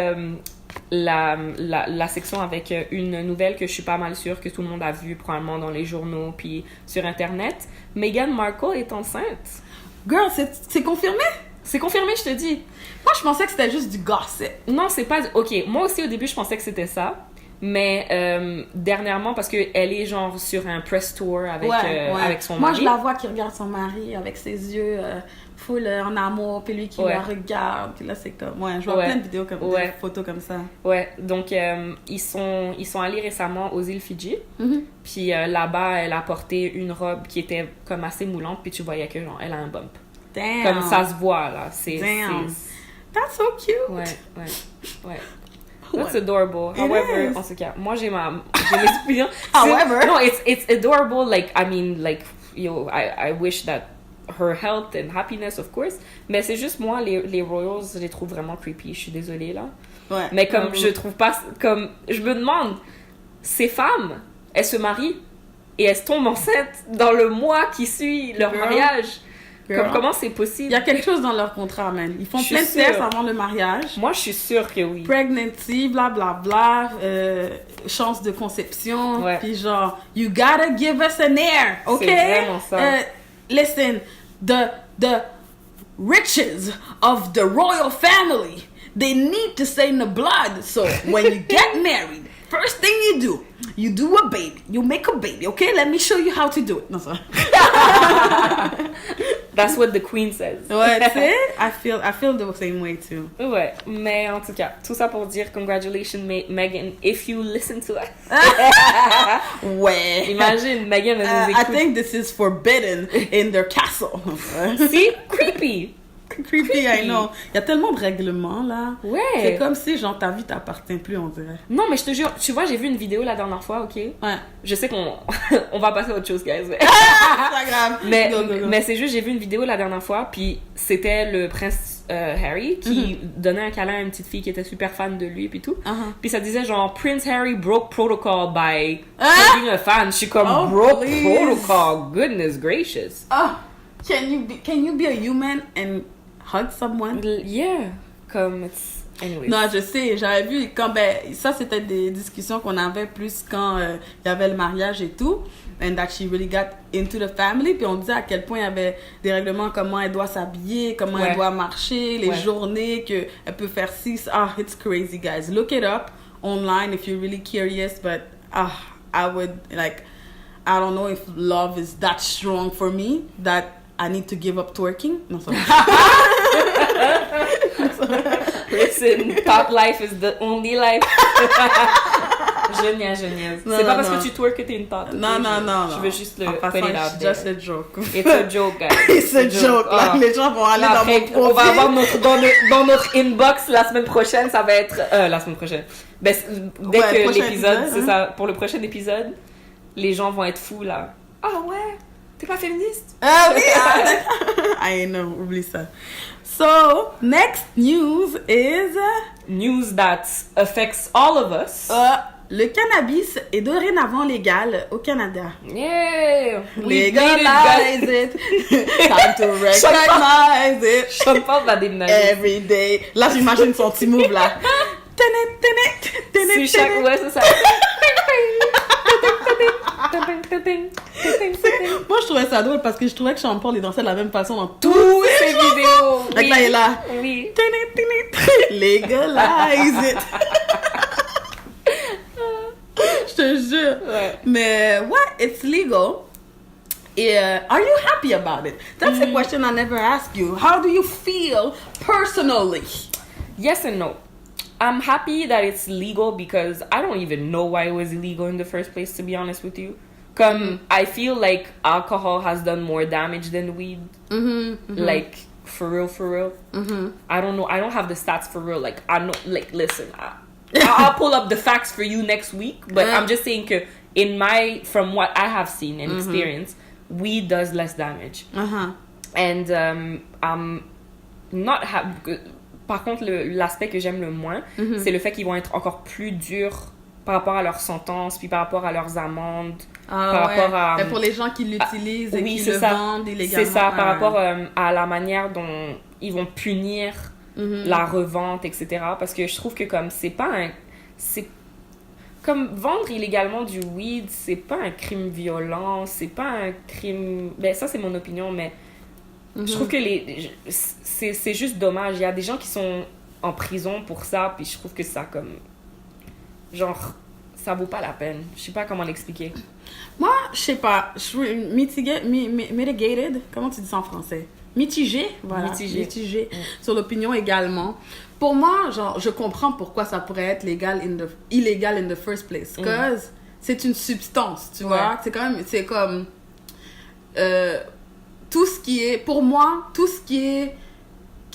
Speaker 1: la section avec une nouvelle que je suis pas mal sûre que tout le monde a vue probablement dans les journaux puis sur Internet. Meghan Markle est enceinte.
Speaker 2: Girl, c'est confirmé?
Speaker 1: C'est confirmé, je te dis.
Speaker 2: Moi, je pensais que c'était juste du gossip.
Speaker 1: Non, c'est pas... Ok, moi aussi, au début, je pensais que c'était ça. Mais dernièrement, parce qu'elle est genre sur un press tour avec, avec son
Speaker 2: Moi,
Speaker 1: mari.
Speaker 2: je la vois qui regarde son mari avec ses yeux full en amour, puis lui qui la regarde. Puis là, c'est comme... Ouais, je vois plein de vidéos comme des photos comme ça.
Speaker 1: Ouais, donc ils sont allés récemment aux îles Fidji. Puis là-bas, elle a porté une robe qui était comme assez moulante, puis tu voyais que genre, elle a un bump.
Speaker 2: Damn.
Speaker 1: Comme ça se voit, là.
Speaker 2: Damn. That's so cute.
Speaker 1: Ouais. That's adorable. However, en tout cas, moi j'ai mes opinions.
Speaker 2: However.
Speaker 1: No, it's adorable. Like, I mean, like, I wish that her health and happiness, of course. Mais c'est juste moi, les Royals, je les trouve vraiment creepy. Je suis désolée, là.
Speaker 2: Ouais.
Speaker 1: Mais comme je trouve pas... Comme, je me demande, ces femmes, elles se marient et elles tombent enceintes dans le mois qui suit leur mariage. Comme, comment c'est possible?
Speaker 2: Il y a quelque chose dans leur contrat, man. Ils font
Speaker 1: Je suis
Speaker 2: plein de tests
Speaker 1: sûre.
Speaker 2: avant le mariage.
Speaker 1: Moi, je suis sûre que oui.
Speaker 2: Pregnancy, blablabla, chance de conception,
Speaker 1: Ouais.
Speaker 2: puis genre, you gotta give us an heir, ok?
Speaker 1: C'est vraiment ça.
Speaker 2: Listen, the riches of the royal family, they need to stay in the blood. So when you get married, first thing you do a baby. You make a baby, okay? Let me show you how to do it. Non, ça.
Speaker 1: That's what the queen says.
Speaker 2: Ouais, tu sais, I feel the same way too.
Speaker 1: Ouais, mais en tout cas, tout ça pour dire congratulations Meghan, if you listen to us.
Speaker 2: Ouais.
Speaker 1: Imagine, Meghan elle nous
Speaker 2: I
Speaker 1: écoute.
Speaker 2: think this is forbidden in their castle.
Speaker 1: Si, creepy.
Speaker 2: Creepy, I know. Il y a tellement de règlements là.
Speaker 1: Ouais.
Speaker 2: C'est comme si genre ta vie t'appartient plus, on dirait.
Speaker 1: Non, mais je te jure, tu vois, j'ai vu une vidéo la dernière fois, ok?
Speaker 2: Ouais.
Speaker 1: Je sais qu'on on va passer à autre chose, guys. Mais,
Speaker 2: C'est pas grave.
Speaker 1: mais,
Speaker 2: Go, go, go.
Speaker 1: mais c'est juste, j'ai vu une vidéo la dernière fois, puis c'était le prince Harry qui donnait un câlin à une petite fille qui était super fan de lui puis tout. Puis ça disait genre Prince Harry broke protocol by being a fan. Je suis comme broke protocol. Goodness gracious.
Speaker 2: Can you be a human and hug someone?
Speaker 1: Yeah, comme it's anyways.
Speaker 2: Non, je sais, j'avais vu quand ça c'était des discussions qu'on avait plus quand il y avait le mariage et tout, and that she really got into the family, puis on disait à quel point il y avait des règlements, comment elle doit s'habiller, comment elle doit marcher, les journées que elle peut faire ci. It's crazy, guys. Look it up online if you're really curious, but I would like, I don't know if love is that strong for me that I need to give up twerking. No, sorry.
Speaker 1: Listen, top life is the only life. Je niaise. C'est pas parce que tu twerk que t'es une tante.
Speaker 2: Non.
Speaker 1: Je veux juste le
Speaker 2: put it out there. Just a joke.
Speaker 1: It's a joke, guys.
Speaker 2: It's a joke. Là, les gens vont aller dans mon profil.
Speaker 1: On va avoir dans notre inbox la semaine prochaine, ça va être... la semaine prochaine. Dès que l'épisode, c'est ça, pour le prochain épisode, les gens vont être fous, là. Ah ouais, t'es pas féministe?
Speaker 2: Oui, I know, oublie ça. So, next news is...
Speaker 1: News that affects all of us.
Speaker 2: Le cannabis est dorénavant légal au Canada.
Speaker 1: Yeah!
Speaker 2: Legalize it. Time to recognize it.
Speaker 1: Sean Paul va déménager.
Speaker 2: Every day. Là, j'imagine son petit move, là.
Speaker 1: C'est chaque... Ouais, c'est ça.
Speaker 2: Moi, je trouvais ça drôle parce que je trouvais que Sean Paul, il dansait de la même façon dans
Speaker 1: toutes ses vidéos.
Speaker 2: Donc là, il est là.
Speaker 1: Oui.
Speaker 2: Legalize it. Je te jure.
Speaker 1: Ouais.
Speaker 2: Mais, it's legal. Are you happy about it? That's a question I never asked you. How do you feel personally?
Speaker 1: Yes and no. I'm happy that it's legal because I don't even know why it was illegal in the first place, to be honest with you. I feel like alcohol has done more damage than weed. Like, for real. I don't know. I don't have the stats for real. Like, I know, like, listen, I'll pull up the facts for you next week, but I'm just saying que from what I have seen and experienced, weed does less damage. And I'm not happy. Par contre, l'aspect que j'aime le moins, c'est le fait qu'ils vont être encore plus durs par rapport à leur sentence, puis par rapport à leurs amendes, par rapport à...
Speaker 2: Mais pour les gens qui l'utilisent et qui le vendent illégalement.
Speaker 1: C'est ça, par rapport à la manière dont ils vont punir la revente, etc. Parce que je trouve que comme c'est pas un... Comme vendre illégalement du weed, c'est pas un crime violent, c'est pas un crime... Ben ça, c'est mon opinion, mais... Je trouve que c'est juste dommage. Il y a des gens qui sont en prison pour ça, puis je trouve que ça, comme... Genre, ça vaut pas la peine. Je sais pas comment l'expliquer.
Speaker 2: Moi, je sais pas. Je suis mitigated. Comment tu dis ça en français? Mitigé. Voilà. Mitigé. Sur l'opinion également. Pour moi, genre, je comprends pourquoi ça pourrait être illégal in the first place. Because c'est une substance, tu vois? C'est comme... tout ce qui est, pour moi, tout ce qui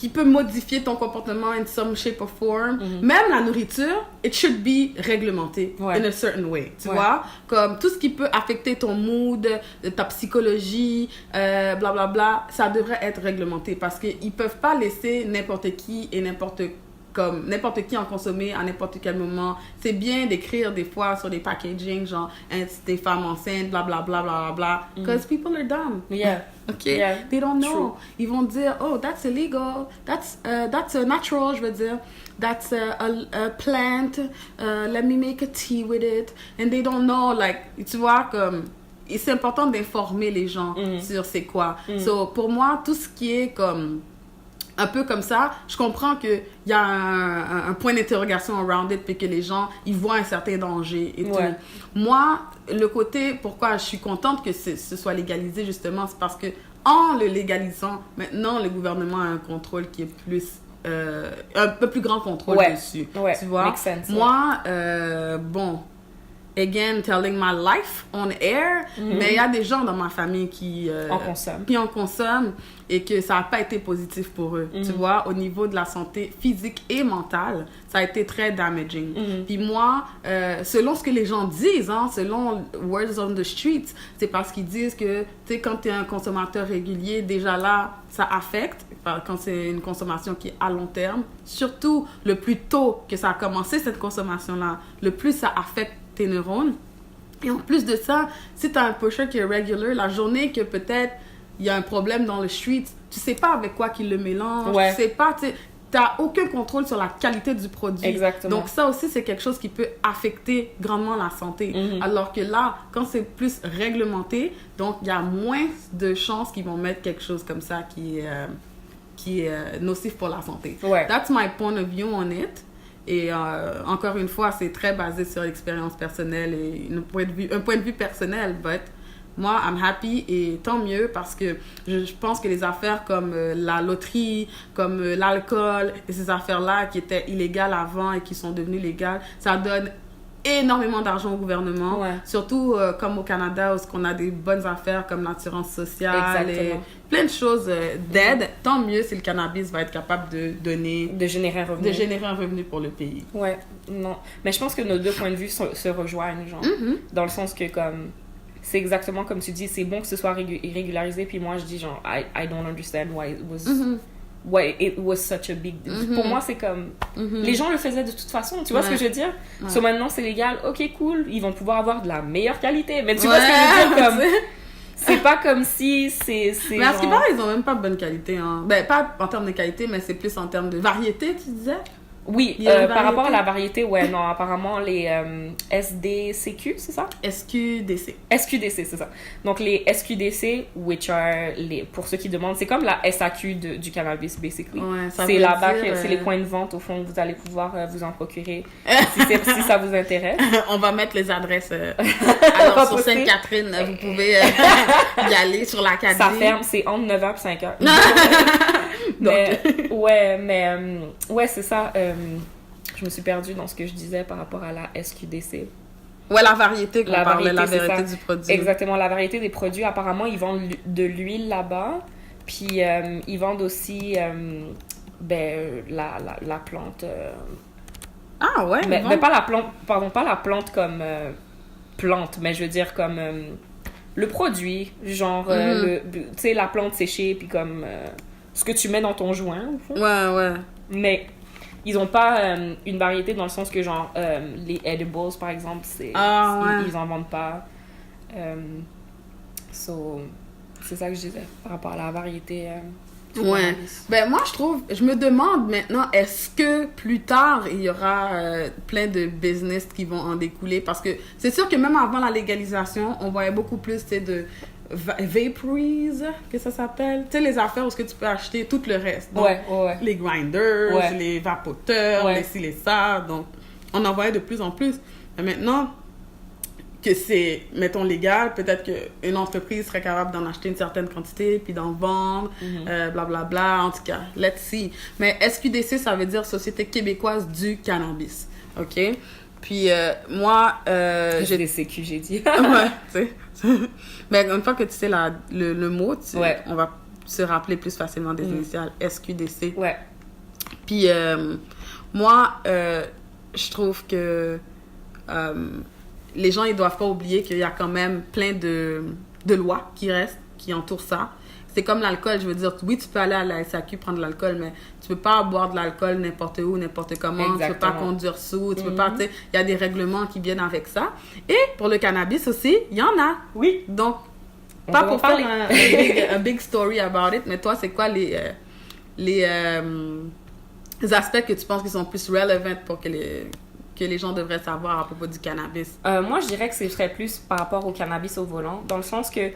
Speaker 2: peut modifier ton comportement in some shape or form, même la nourriture, it should be réglementé in a certain way, tu vois? Comme tout ce qui peut affecter ton mood, ta psychologie, blablabla, ça devrait être réglementé parce qu'ils peuvent pas laisser n'importe qui et n'importe qui en consommer à n'importe quel moment. C'est bien d'écrire des fois sur des packaging, genre, des femmes enceintes, blablabla, blablabla, because people are dumb.
Speaker 1: Yeah.
Speaker 2: Okay? Yeah. They don't know. True. Ils vont dire, oh, that's illegal, that's natural, je veux dire, that's a plant, let me make a tea with it, and they don't know, like, tu vois, comme, c'est important d'informer les gens sur c'est quoi. So, pour moi, tout ce qui est comme un peu comme ça, je comprends qu'il y a un point d'interrogation around it, puis que les gens, ils voient un certain danger et tout. Moi, le côté, pourquoi je suis contente que ce soit légalisé, justement, c'est parce que en le légalisant, maintenant, le gouvernement a un contrôle qui est plus... un peu plus grand contrôle dessus. Tu vois?
Speaker 1: Makes sense,
Speaker 2: moi, bon... again, telling my life on air, mais il y a des gens dans ma famille qui en consomment et que ça n'a pas été positif pour eux. Tu vois, au niveau de la santé physique et mentale, ça a été très damaging. Puis moi, selon ce que les gens disent, hein, selon words on the streets, c'est parce qu'ils disent que, tu sais, quand tu es un consommateur régulier, déjà là, ça affecte, quand c'est une consommation qui est à long terme. Surtout, le plus tôt que ça a commencé, cette consommation-là, le plus ça affecte tes neurones. Et en plus de ça, si tu as un pusher qui est regular, la journée que peut-être il y a un problème dans le street, tu sais pas avec quoi qu'il le mélange, tu sais pas, tu n'as aucun contrôle sur la qualité du produit.
Speaker 1: Exactement.
Speaker 2: Donc ça aussi, c'est quelque chose qui peut affecter grandement la santé. Alors que là, quand c'est plus réglementé, donc il y a moins de chances qu'ils vont mettre quelque chose comme ça qui est nocif pour la santé. That's my point of view on it. Et encore une fois, c'est très basé sur l'expérience personnelle et un point de vue personnel, but moi, I'm happy et tant mieux parce que je pense que les affaires comme la loterie, comme l'alcool et ces affaires-là qui étaient illégales avant et qui sont devenues légales, ça donne énormément d'argent au gouvernement, surtout comme au Canada où on a des bonnes affaires comme l'assurance sociale et plein de choses d'aide. Tant mieux si le cannabis va être capable de générer un revenu pour le pays.
Speaker 1: Non, mais je pense que nos deux points de vue se rejoignent, genre, dans le sens que comme c'est exactement comme tu dis, c'est bon que ce soit régularisé, puis moi je dis genre I don't understand why it was such a big deal. Pour moi, c'est comme... Les gens le faisaient de toute façon, tu vois ce que je veux dire? So maintenant, c'est légal, ok, cool, ils vont pouvoir avoir de la meilleure qualité. Mais tu vois ce que je veux dire? Comme... C'est pas comme si c'est
Speaker 2: mais à ce qui paraît, ils ont même pas bonne qualité. Hein. Ben, pas en termes de qualité, mais c'est plus en termes de variété, tu disais?
Speaker 1: Oui, par rapport à la variété, non, apparemment les SDCQ, c'est ça?
Speaker 2: SQDC.
Speaker 1: SQDC, c'est ça. Donc les SQDC, which are pour ceux qui demandent, c'est comme la SAQ du cannabis, basically. C'est là-bas que c'est les points de vente, au fond, vous allez pouvoir vous en procurer si ça vous intéresse. On
Speaker 2: va mettre les adresses. Alors, sur Sainte-Catherine, vous pouvez y aller sur l'Acadie.
Speaker 1: Ça ferme, c'est entre 9h et 5h. Mais, c'est ça. Je me suis perdue dans ce que je disais par rapport à la SQDC.
Speaker 2: La variété qu'on parlait, la variété du produit.
Speaker 1: Exactement, la variété des produits. Apparemment, ils vendent de l'huile là-bas. Puis, ils vendent aussi la plante. Mais pas la plante, pardon, pas la plante comme plante, mais je veux dire comme le produit. Genre, tu sais, la plante séchée, puis comme... ce que tu mets dans ton joint, au fond. Mais ils ont pas une variété dans le sens que, genre, les edibles, par exemple, ils en vendent pas. C'est ça que je disais par rapport à la variété.
Speaker 2: Ben, moi, je me demande maintenant, est-ce que plus tard, il y aura plein de business qui vont en découler? Parce que c'est sûr que même avant la légalisation, on voyait beaucoup plus, tu sais, de... Vaporease, que ça s'appelle. Tu sais, les affaires où tu peux acheter tout le reste. Donc, les grinders, les vapoteurs, les ci, les ça. Donc, on en voyait de plus en plus. Mais maintenant que c'est, mettons, légal, peut-être qu'une entreprise serait capable d'en acheter une certaine quantité, puis d'en vendre, blablabla. En tout cas, let's see. Mais SQDC, ça veut dire Société québécoise du cannabis. OK? Puis, moi...
Speaker 1: j'ai des CQ, j'ai dit.
Speaker 2: Tu sais. Mais une fois que tu sais le mot, on va se rappeler plus facilement des initiales. SQDC. Puis, moi, je trouve que les gens, ils doivent pas oublier qu'il y a quand même plein de lois qui entourent ça. C'est comme l'alcool, je veux dire, oui, tu peux aller à la SAQ prendre de l'alcool, mais tu peux pas boire de l'alcool n'importe où, n'importe comment. Exactement. Tu peux pas conduire sous, tu peux pas, tu sais, il y a des règlements qui viennent avec ça. Et pour le cannabis aussi, il y en a.
Speaker 1: Oui.
Speaker 2: Donc, pas pour faire un big story about it, mais toi, c'est quoi les aspects que tu penses qui sont plus relevant pour que les gens devraient savoir à propos du cannabis?
Speaker 1: Moi, je dirais que ce serait plus par rapport au cannabis au volant, dans le sens que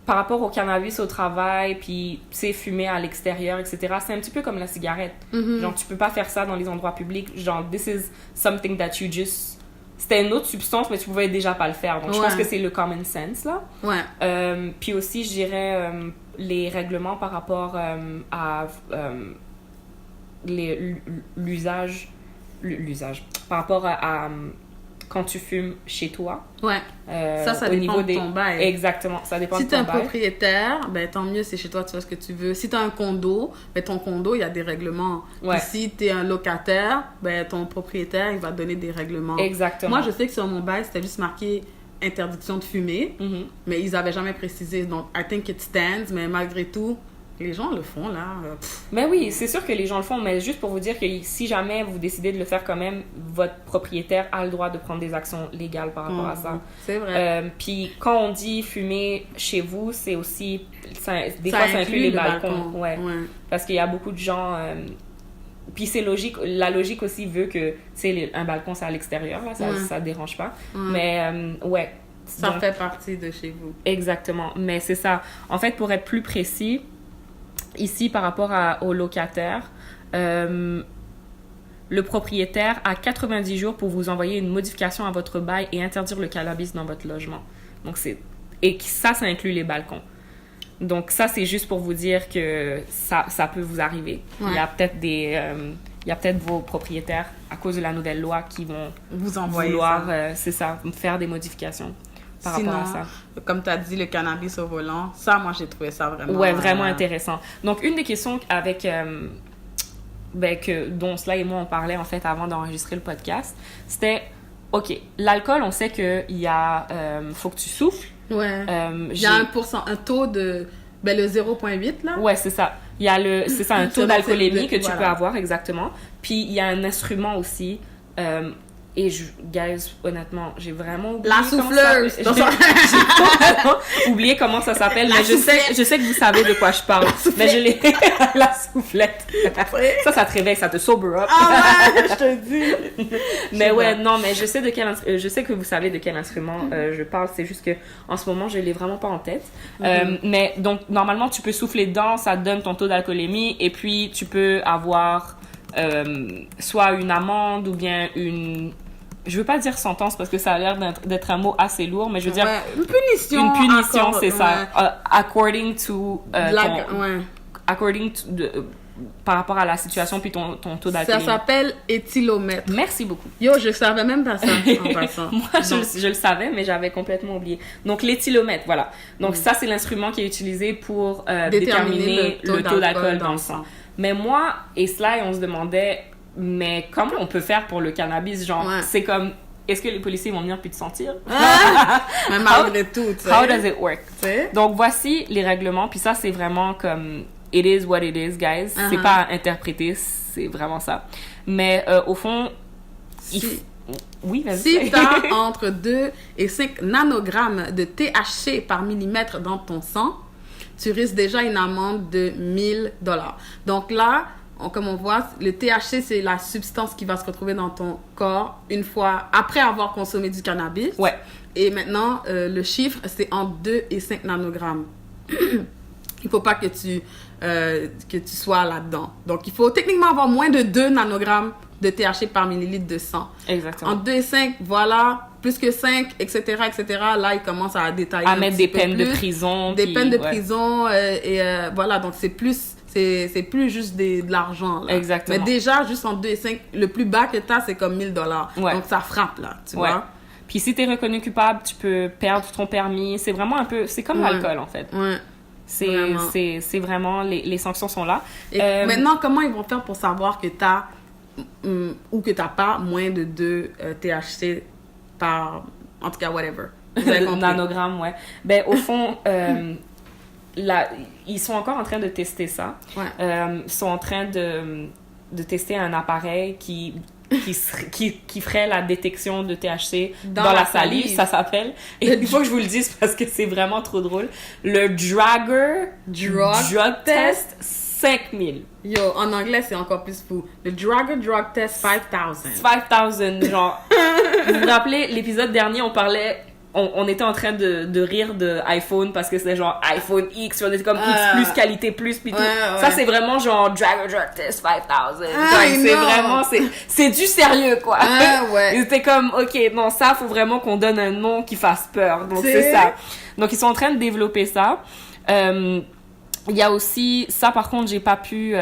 Speaker 1: par rapport au cannabis au travail, puis, tu sais, fumer à l'extérieur, etc., c'est un petit peu comme la cigarette. Genre, tu peux pas faire ça dans les endroits publics. Genre, this is something that you just... C'était une autre substance, mais tu pouvais déjà pas le faire. Donc, je pense que c'est le common sense, là. Puis aussi, je dirais les règlements par rapport à l'usage... L'usage. Par rapport à quand tu fumes chez toi.
Speaker 2: Ouais. Ça
Speaker 1: au
Speaker 2: dépend
Speaker 1: niveau
Speaker 2: de ton bail.
Speaker 1: Exactement, ça dépend
Speaker 2: Si
Speaker 1: de
Speaker 2: t'es
Speaker 1: ton
Speaker 2: un
Speaker 1: bail.
Speaker 2: propriétaire, ben tant mieux, c'est chez toi, tu fais ce que tu veux. Si t'as un condo, ben ton condo, il y a des règlements.
Speaker 1: Ouais.
Speaker 2: Puis si t'es un locataire, ben ton propriétaire, il va donner des règlements.
Speaker 1: Exactement.
Speaker 2: Moi, je sais que sur mon bail, c'était juste marqué interdiction de fumer,
Speaker 1: Mhm.
Speaker 2: mais ils avaient jamais précisé. Donc, I think it stands, mais malgré tout, les gens le font, là.
Speaker 1: Mais oui, c'est sûr que les gens le font, mais juste pour vous dire que si jamais vous décidez de le faire quand même, votre propriétaire a le droit de prendre des actions légales par rapport à ça.
Speaker 2: C'est vrai.
Speaker 1: Puis quand on dit fumer chez vous, c'est aussi... des
Speaker 2: Ça
Speaker 1: fois, ça inclut les
Speaker 2: le
Speaker 1: balcons.
Speaker 2: balcon.
Speaker 1: Ouais. Parce qu'il y a beaucoup de gens... puis c'est logique, la logique aussi veut que, tu sais, un balcon, c'est à l'extérieur, là, ça dérange pas. Mais ouais.
Speaker 2: Ça
Speaker 1: Donc,
Speaker 2: fait partie de chez vous.
Speaker 1: exactement. Mais c'est ça. En fait, pour être plus précis, ici, par rapport aux locataires, le propriétaire a 90 jours pour vous envoyer une modification à votre bail et interdire le cannabis dans votre logement. Donc, et ça inclut les balcons. Donc, ça, c'est juste pour vous dire que ça peut vous arriver.
Speaker 2: Ouais.
Speaker 1: Il y a peut-être vos propriétaires, à cause de la nouvelle loi, qui vont
Speaker 2: Vous envoyez
Speaker 1: vouloir,
Speaker 2: ça.
Speaker 1: c'est ça, faire des modifications par
Speaker 2: Sinon,
Speaker 1: rapport à ça.
Speaker 2: comme tu as dit, le cannabis au volant, ça, moi, j'ai trouvé ça vraiment...
Speaker 1: Ouais, vraiment intéressant. Donc, une des questions avec... dont Sly et moi, on parlait, en fait, avant d'enregistrer le podcast, c'était, OK, l'alcool, on sait qu'il y a... faut que tu souffles.
Speaker 2: Ouais. Il y a un taux de... Ben, le 0,8, là.
Speaker 1: Ouais, c'est ça. Il y a c'est ça, un taux
Speaker 2: C'est
Speaker 1: d'alcoolémie que tu
Speaker 2: voilà.
Speaker 1: peux avoir, exactement. Puis, il y a un instrument aussi... et guys, honnêtement, j'ai vraiment oublié
Speaker 2: La souffleuse.
Speaker 1: J'ai complètement oublié comment ça s'appelle,
Speaker 2: La
Speaker 1: mais je sais que vous savez de quoi je parle. Mais je l'ai... La soufflette. Ça te réveille, ça te sober up.
Speaker 2: Ah ouais, je te dis.
Speaker 1: Mais ouais, non, mais je sais je sais que vous savez de quel instrument je parle. C'est juste que en ce moment, je l'ai vraiment pas en tête. Mais donc, normalement, tu peux souffler dedans, ça te donne ton taux d'alcoolémie, et puis tu peux avoir soit une amende ou bien une... Je veux pas dire sentence parce que ça a l'air d'être un mot assez lourd, mais je veux dire
Speaker 2: Une punition.
Speaker 1: une punition,
Speaker 2: encore,
Speaker 1: c'est ça. According to... par rapport à la situation puis ton taux
Speaker 2: Ça
Speaker 1: d'alcoolémie.
Speaker 2: s'appelle éthylomètre.
Speaker 1: Merci beaucoup.
Speaker 2: Yo, je savais même pas ça en passant.
Speaker 1: Moi, je le savais, mais j'avais complètement oublié. Donc, l'éthylomètre, voilà. Donc, ça, c'est l'instrument qui est utilisé pour déterminer le taux d'alcool dans le sang. Mais moi et Sly, on se demandait, mais comment on peut faire pour le cannabis? Genre, c'est comme, est-ce que les policiers vont venir puis te sentir?
Speaker 2: Mais malgré tout, tu sais.
Speaker 1: How does it work?
Speaker 2: T'sais?
Speaker 1: Donc, voici les règlements. Puis ça, c'est vraiment comme, it is what it is, guys. C'est pas à interpréter, c'est vraiment ça. Mais au fond, oui, vas-y.
Speaker 2: Si tu as entre 2 et 5 nanogrammes de THC par millimètre dans ton sang, tu risques déjà une amende de $1,000. Donc là, comme on voit, le THC, c'est la substance qui va se retrouver dans ton corps une fois après avoir consommé du cannabis.
Speaker 1: Ouais.
Speaker 2: Et maintenant, le chiffre, c'est entre 2 et 5 nanogrammes. Il faut pas que tu sois là-dedans. Donc, il faut techniquement avoir moins de 2 nanogrammes de THC par millilitre de sang.
Speaker 1: Exactement.
Speaker 2: Entre 2 et 5, voilà. Plus que 5, etc., etc. Là, il commence à détailler
Speaker 1: à mettre des peines de prison.
Speaker 2: Des peines de prison. Voilà, donc c'est plus juste de l'argent. Là.
Speaker 1: Exactement.
Speaker 2: Mais déjà, juste entre 2 et 5, le plus bas que tu as, c'est comme $1,000.
Speaker 1: Ouais.
Speaker 2: Donc, ça frappe, là, tu vois.
Speaker 1: Puis si tu es reconnu coupable, tu peux perdre ton permis. C'est vraiment un peu... C'est comme l'alcool, en fait.
Speaker 2: Ouais.
Speaker 1: C'est vraiment... Les sanctions sont là.
Speaker 2: Et maintenant, comment ils vont faire pour savoir que tu as ou que tu n'as pas moins de 2 THC par... En tout cas, whatever. Vous avez compris.
Speaker 1: Nanogramme, ouais. Ben, au fond... ils sont encore en train de tester ça.
Speaker 2: Ouais.
Speaker 1: Ils sont en train de tester un appareil qui ferait la détection de THC dans la salive, ça s'appelle. Et il faut que je vous le dise parce que c'est vraiment trop drôle. Le Drager Drug Test, 5,000.
Speaker 2: Yo, en anglais, c'est encore plus fou. Le Drager Drug Test, 5,000.
Speaker 1: 5,000, genre. Vous vous rappelez, l'épisode dernier, on parlait... On était en train de rire de iPhone parce que c'était genre iPhone X, on était comme X plus, qualité plus, pis tout. Ça, c'est vraiment genre Drager Drug Test 5,000. C'est vraiment, c'est du sérieux, quoi.
Speaker 2: Ouais.
Speaker 1: C'était comme, OK, non, ça, faut vraiment qu'on donne un nom qui fasse peur. Donc, c'est ça. Donc, ils sont en train de développer ça. Il y a aussi, ça, par contre, j'ai pas pu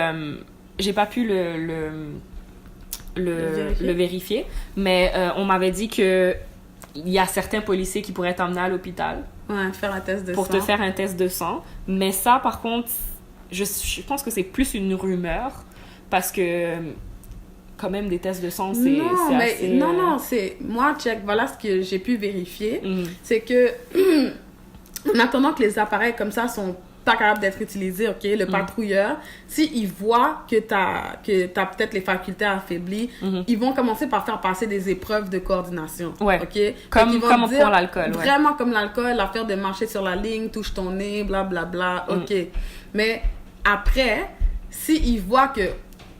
Speaker 1: le vérifier. Mais on m'avait dit que il y a certains policiers qui pourraient t'emmener à l'hôpital.
Speaker 2: Ouais, faire un test de
Speaker 1: pour
Speaker 2: sang.
Speaker 1: te faire un test de sang. Mais ça, par contre, je pense que c'est plus une rumeur parce que quand même des tests de sang, c'est assez...
Speaker 2: Non, c'est... Moi, check, voilà ce que j'ai pu vérifier.
Speaker 1: Mm.
Speaker 2: C'est que, en attendant que les appareils comme ça sont pas capables d'être utilisés, ok, le patrouilleur, s'il voit que t'as peut-être les facultés affaiblies, ils vont commencer par faire passer des épreuves de coordination,
Speaker 1: Ouais.
Speaker 2: ok?
Speaker 1: Comme pour l'alcool, ouais.
Speaker 2: Vraiment comme l'alcool, l'affaire de marcher sur la ligne, touche ton nez, blablabla, ok. Mais après, s'il voit que,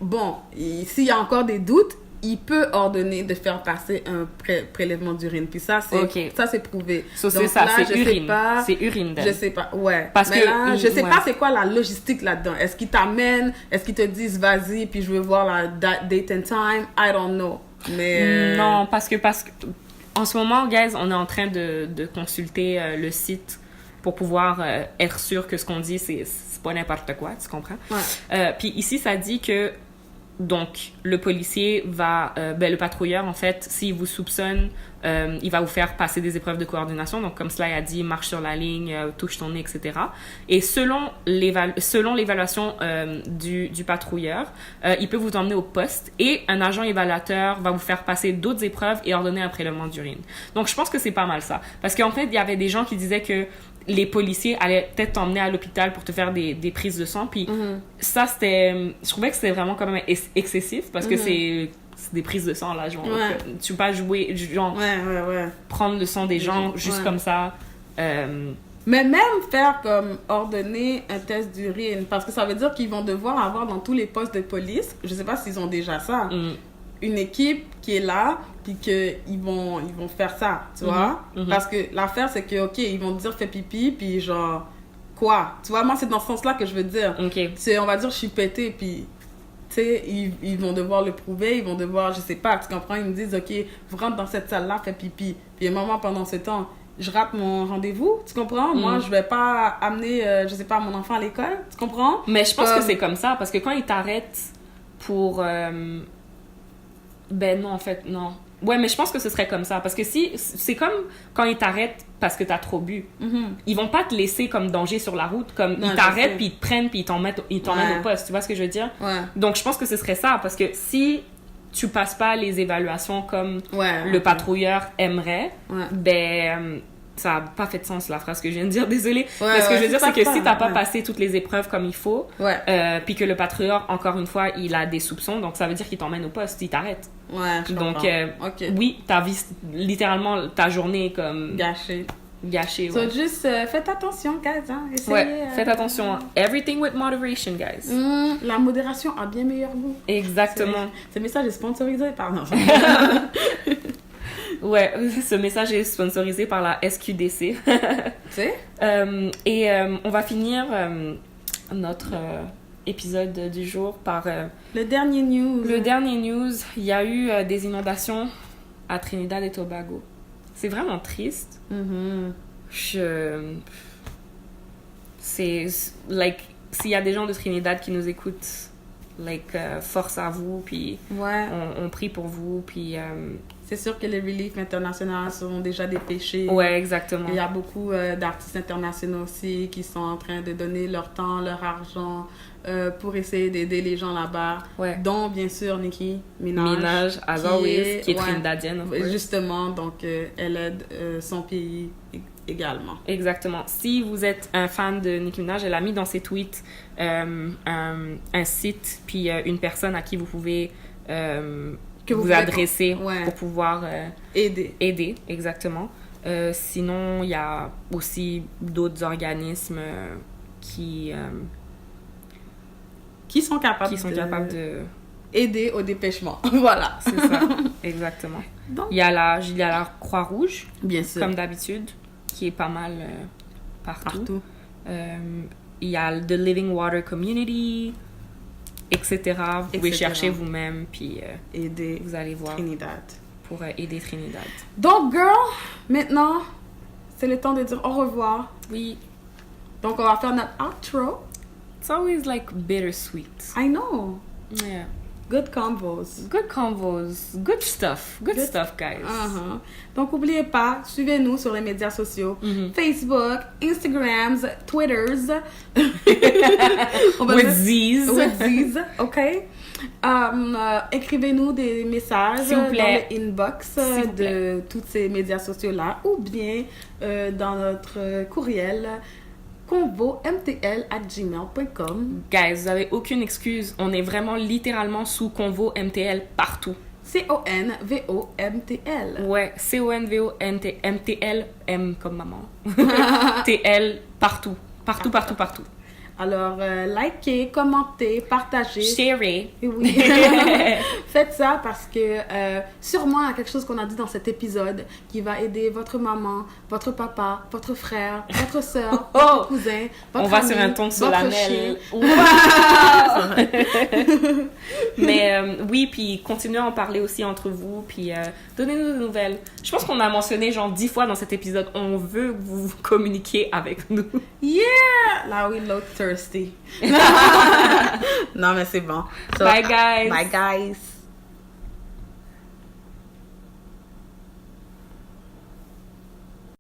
Speaker 2: bon, s'il y a encore des doutes, il peut ordonner de faire passer un prélèvement d'urine. Puis ça, c'est prouvé.
Speaker 1: So,
Speaker 2: donc
Speaker 1: c'est ça,
Speaker 2: là,
Speaker 1: c'est
Speaker 2: je
Speaker 1: urine.
Speaker 2: sais pas,
Speaker 1: C'est urine,
Speaker 2: je sais pas, ouais.
Speaker 1: Parce
Speaker 2: mais
Speaker 1: que,
Speaker 2: là, je sais
Speaker 1: ouais.
Speaker 2: pas c'est quoi la logistique là-dedans. Est-ce qu'ils t'amènent? Est-ce qu'ils te disent vas-y, puis je veux voir la date and time? I don't know. Mais...
Speaker 1: Non, parce que en ce moment, guys, on est en train de consulter le site pour pouvoir être sûr que ce qu'on dit, c'est pas n'importe quoi, tu comprends?
Speaker 2: Ouais.
Speaker 1: Puis ici, ça dit que donc, le policier va... le patrouilleur, en fait, s'il vous soupçonne, il va vous faire passer des épreuves de coordination. Donc, comme cela a dit, marche sur la ligne, touche ton nez, etc. Et selon l'évaluation du patrouilleur, il peut vous emmener au poste et un agent évaluateur va vous faire passer d'autres épreuves et ordonner un prélèvement d'urine. Donc, je pense que c'est pas mal ça. Parce qu'en fait, il y avait des gens qui disaient que les policiers allaient peut-être t'emmener à l'hôpital pour te faire des prises de sang. Puis ça, c'était... Je trouvais que c'était vraiment quand même excessif parce que c'est des prises de sang, là. Genre, tu peux pas jouer... Genre, prendre le sang des gens juste comme ça.
Speaker 2: Mais même faire comme ordonner un test d'urine, parce que ça veut dire qu'ils vont devoir avoir dans tous les postes de police, je sais pas s'ils ont déjà ça, une équipe qui est là, puis qu'ils vont faire ça, tu vois? Parce que l'affaire, c'est que, OK, ils vont te dire « fais pipi », puis genre, quoi? Tu vois, moi, c'est dans ce sens-là que je veux dire. C'est, on va dire « je suis pété », puis, tu sais, ils vont devoir le prouver, ils vont devoir, je sais pas, tu comprends? Ils me disent « OK, vous rentrez dans cette salle-là, fais pipi ». Puis, à un moment, pendant ce temps, je rate mon rendez-vous, tu comprends? Moi, je vais pas amener, je sais pas, mon enfant à l'école, tu comprends?
Speaker 1: Mais je pense que c'est comme ça, parce que quand ils t'arrêtent pour... Ben non, en fait, non. Ouais, mais je pense que ce serait comme ça. Parce que si... C'est comme quand ils t'arrêtent parce que t'as trop bu. Ils vont pas te laisser comme danger sur la route. Comme
Speaker 2: Non,
Speaker 1: ils t'arrêtent, puis ils te prennent, puis ils t'emmènent au poste. Tu vois ce que je veux dire?
Speaker 2: Ouais.
Speaker 1: Donc, je pense que ce serait ça. Parce que si tu passes pas les évaluations comme le patrouilleur aimerait, ben... ça n'a pas fait de sens, la phrase que je viens de dire, désolée. Mais ce que je veux dire, c'est que si tu n'as pas passé toutes les épreuves comme il faut, puis que le patrouilleur, encore une fois, il a des soupçons, donc ça veut dire qu'il t'emmène au poste, il t'arrête.
Speaker 2: Ouais, je
Speaker 1: donc,
Speaker 2: comprends.
Speaker 1: oui, ta vie, littéralement, ta journée comme...
Speaker 2: Gâchée,
Speaker 1: ouais.
Speaker 2: Juste, faites attention, guys. Hein.
Speaker 1: Essayez, faites attention. Everything with moderation, guys.
Speaker 2: La modération a bien meilleur goût.
Speaker 1: Exactement.
Speaker 2: Ce message est sponsorisé par... Non,
Speaker 1: ouais, ce message est sponsorisé par la SQDC.
Speaker 2: Tu sais?
Speaker 1: Et on va finir notre épisode du jour par...
Speaker 2: le dernier news.
Speaker 1: Le dernier news, il y a eu des inondations à Trinidad et Tobago. C'est vraiment triste. C'est... Like, s'il y a des gens de Trinidad qui nous écoutent, like, force à vous, puis on prie pour vous, puis...
Speaker 2: C'est sûr que les reliefs internationaux sont déjà dépêchés.
Speaker 1: Ouais, exactement.
Speaker 2: Il y a beaucoup d'artistes internationaux aussi qui sont en train de donner leur temps, leur argent pour essayer d'aider les gens là-bas.
Speaker 1: Ouais.
Speaker 2: Dont, bien sûr, Nicki Minaj.
Speaker 1: Minaj, as always, qui est trinidadienne.
Speaker 2: Justement, donc elle aide son pays également.
Speaker 1: Exactement. Si vous êtes un fan de Nicki Minaj, elle a mis dans ses tweets un site, puis une personne à qui vous pouvez... que vous adresser pour pouvoir aider, exactement. Sinon, il y a aussi d'autres organismes qui sont capables de
Speaker 2: aider au dépêchement. Voilà.
Speaker 1: C'est ça, exactement. Donc, il y a la Croix-Rouge,
Speaker 2: bien sûr,
Speaker 1: comme d'habitude, qui est pas mal partout. Il y a The Living Water Community, etc. Vous pouvez chercher vous-même, puis
Speaker 2: aider,
Speaker 1: vous allez voir
Speaker 2: Trinidad.
Speaker 1: Pour aider Trinidad.
Speaker 2: Donc, girl, maintenant, c'est le temps de dire au revoir.
Speaker 1: Oui.
Speaker 2: Donc, on va faire notre outro.
Speaker 1: It's always like bittersweet.
Speaker 2: I know.
Speaker 1: Yeah.
Speaker 2: Good combos.
Speaker 1: Good convos. Good stuff. Good stuff, guys.
Speaker 2: Uh-huh. Donc, n'oubliez pas, suivez-nous sur les médias sociaux. Facebook, Instagrams, Twitters.
Speaker 1: With Z's.
Speaker 2: With Z's, OK? Écrivez-nous des messages
Speaker 1: S'il vous plaît.
Speaker 2: dans le inbox de tous ces médias sociaux-là ou bien dans notre courriel convomtl@gmail.com.
Speaker 1: Guys, vous avez aucune excuse. On est vraiment littéralement sous Convo MTL partout.
Speaker 2: CONVOMTL.
Speaker 1: Ouais, CONVOMTL, M comme maman. TL, partout. Partout, partout, partout.
Speaker 2: Alors, likez, commentez, partagez.
Speaker 1: Sharez.
Speaker 2: Oui. Faites ça parce que sûrement il y a quelque chose qu'on a dit dans cet épisode qui va aider votre maman, votre papa, votre frère, votre soeur, votre cousin, votre
Speaker 1: On va
Speaker 2: ami,
Speaker 1: sur un ton
Speaker 2: votre
Speaker 1: solennel.
Speaker 2: chien.
Speaker 1: Mais oui, puis continuez à en parler aussi entre vous, puis donnez-nous des nouvelles. Je pense qu'on a mentionné genre 10 fois dans cet épisode, on veut que vous communiquiez avec nous.
Speaker 2: Yeah! Là, we look thirsty. Non, mais c'est bon. So,
Speaker 1: Bye, guys.
Speaker 2: Bye, guys.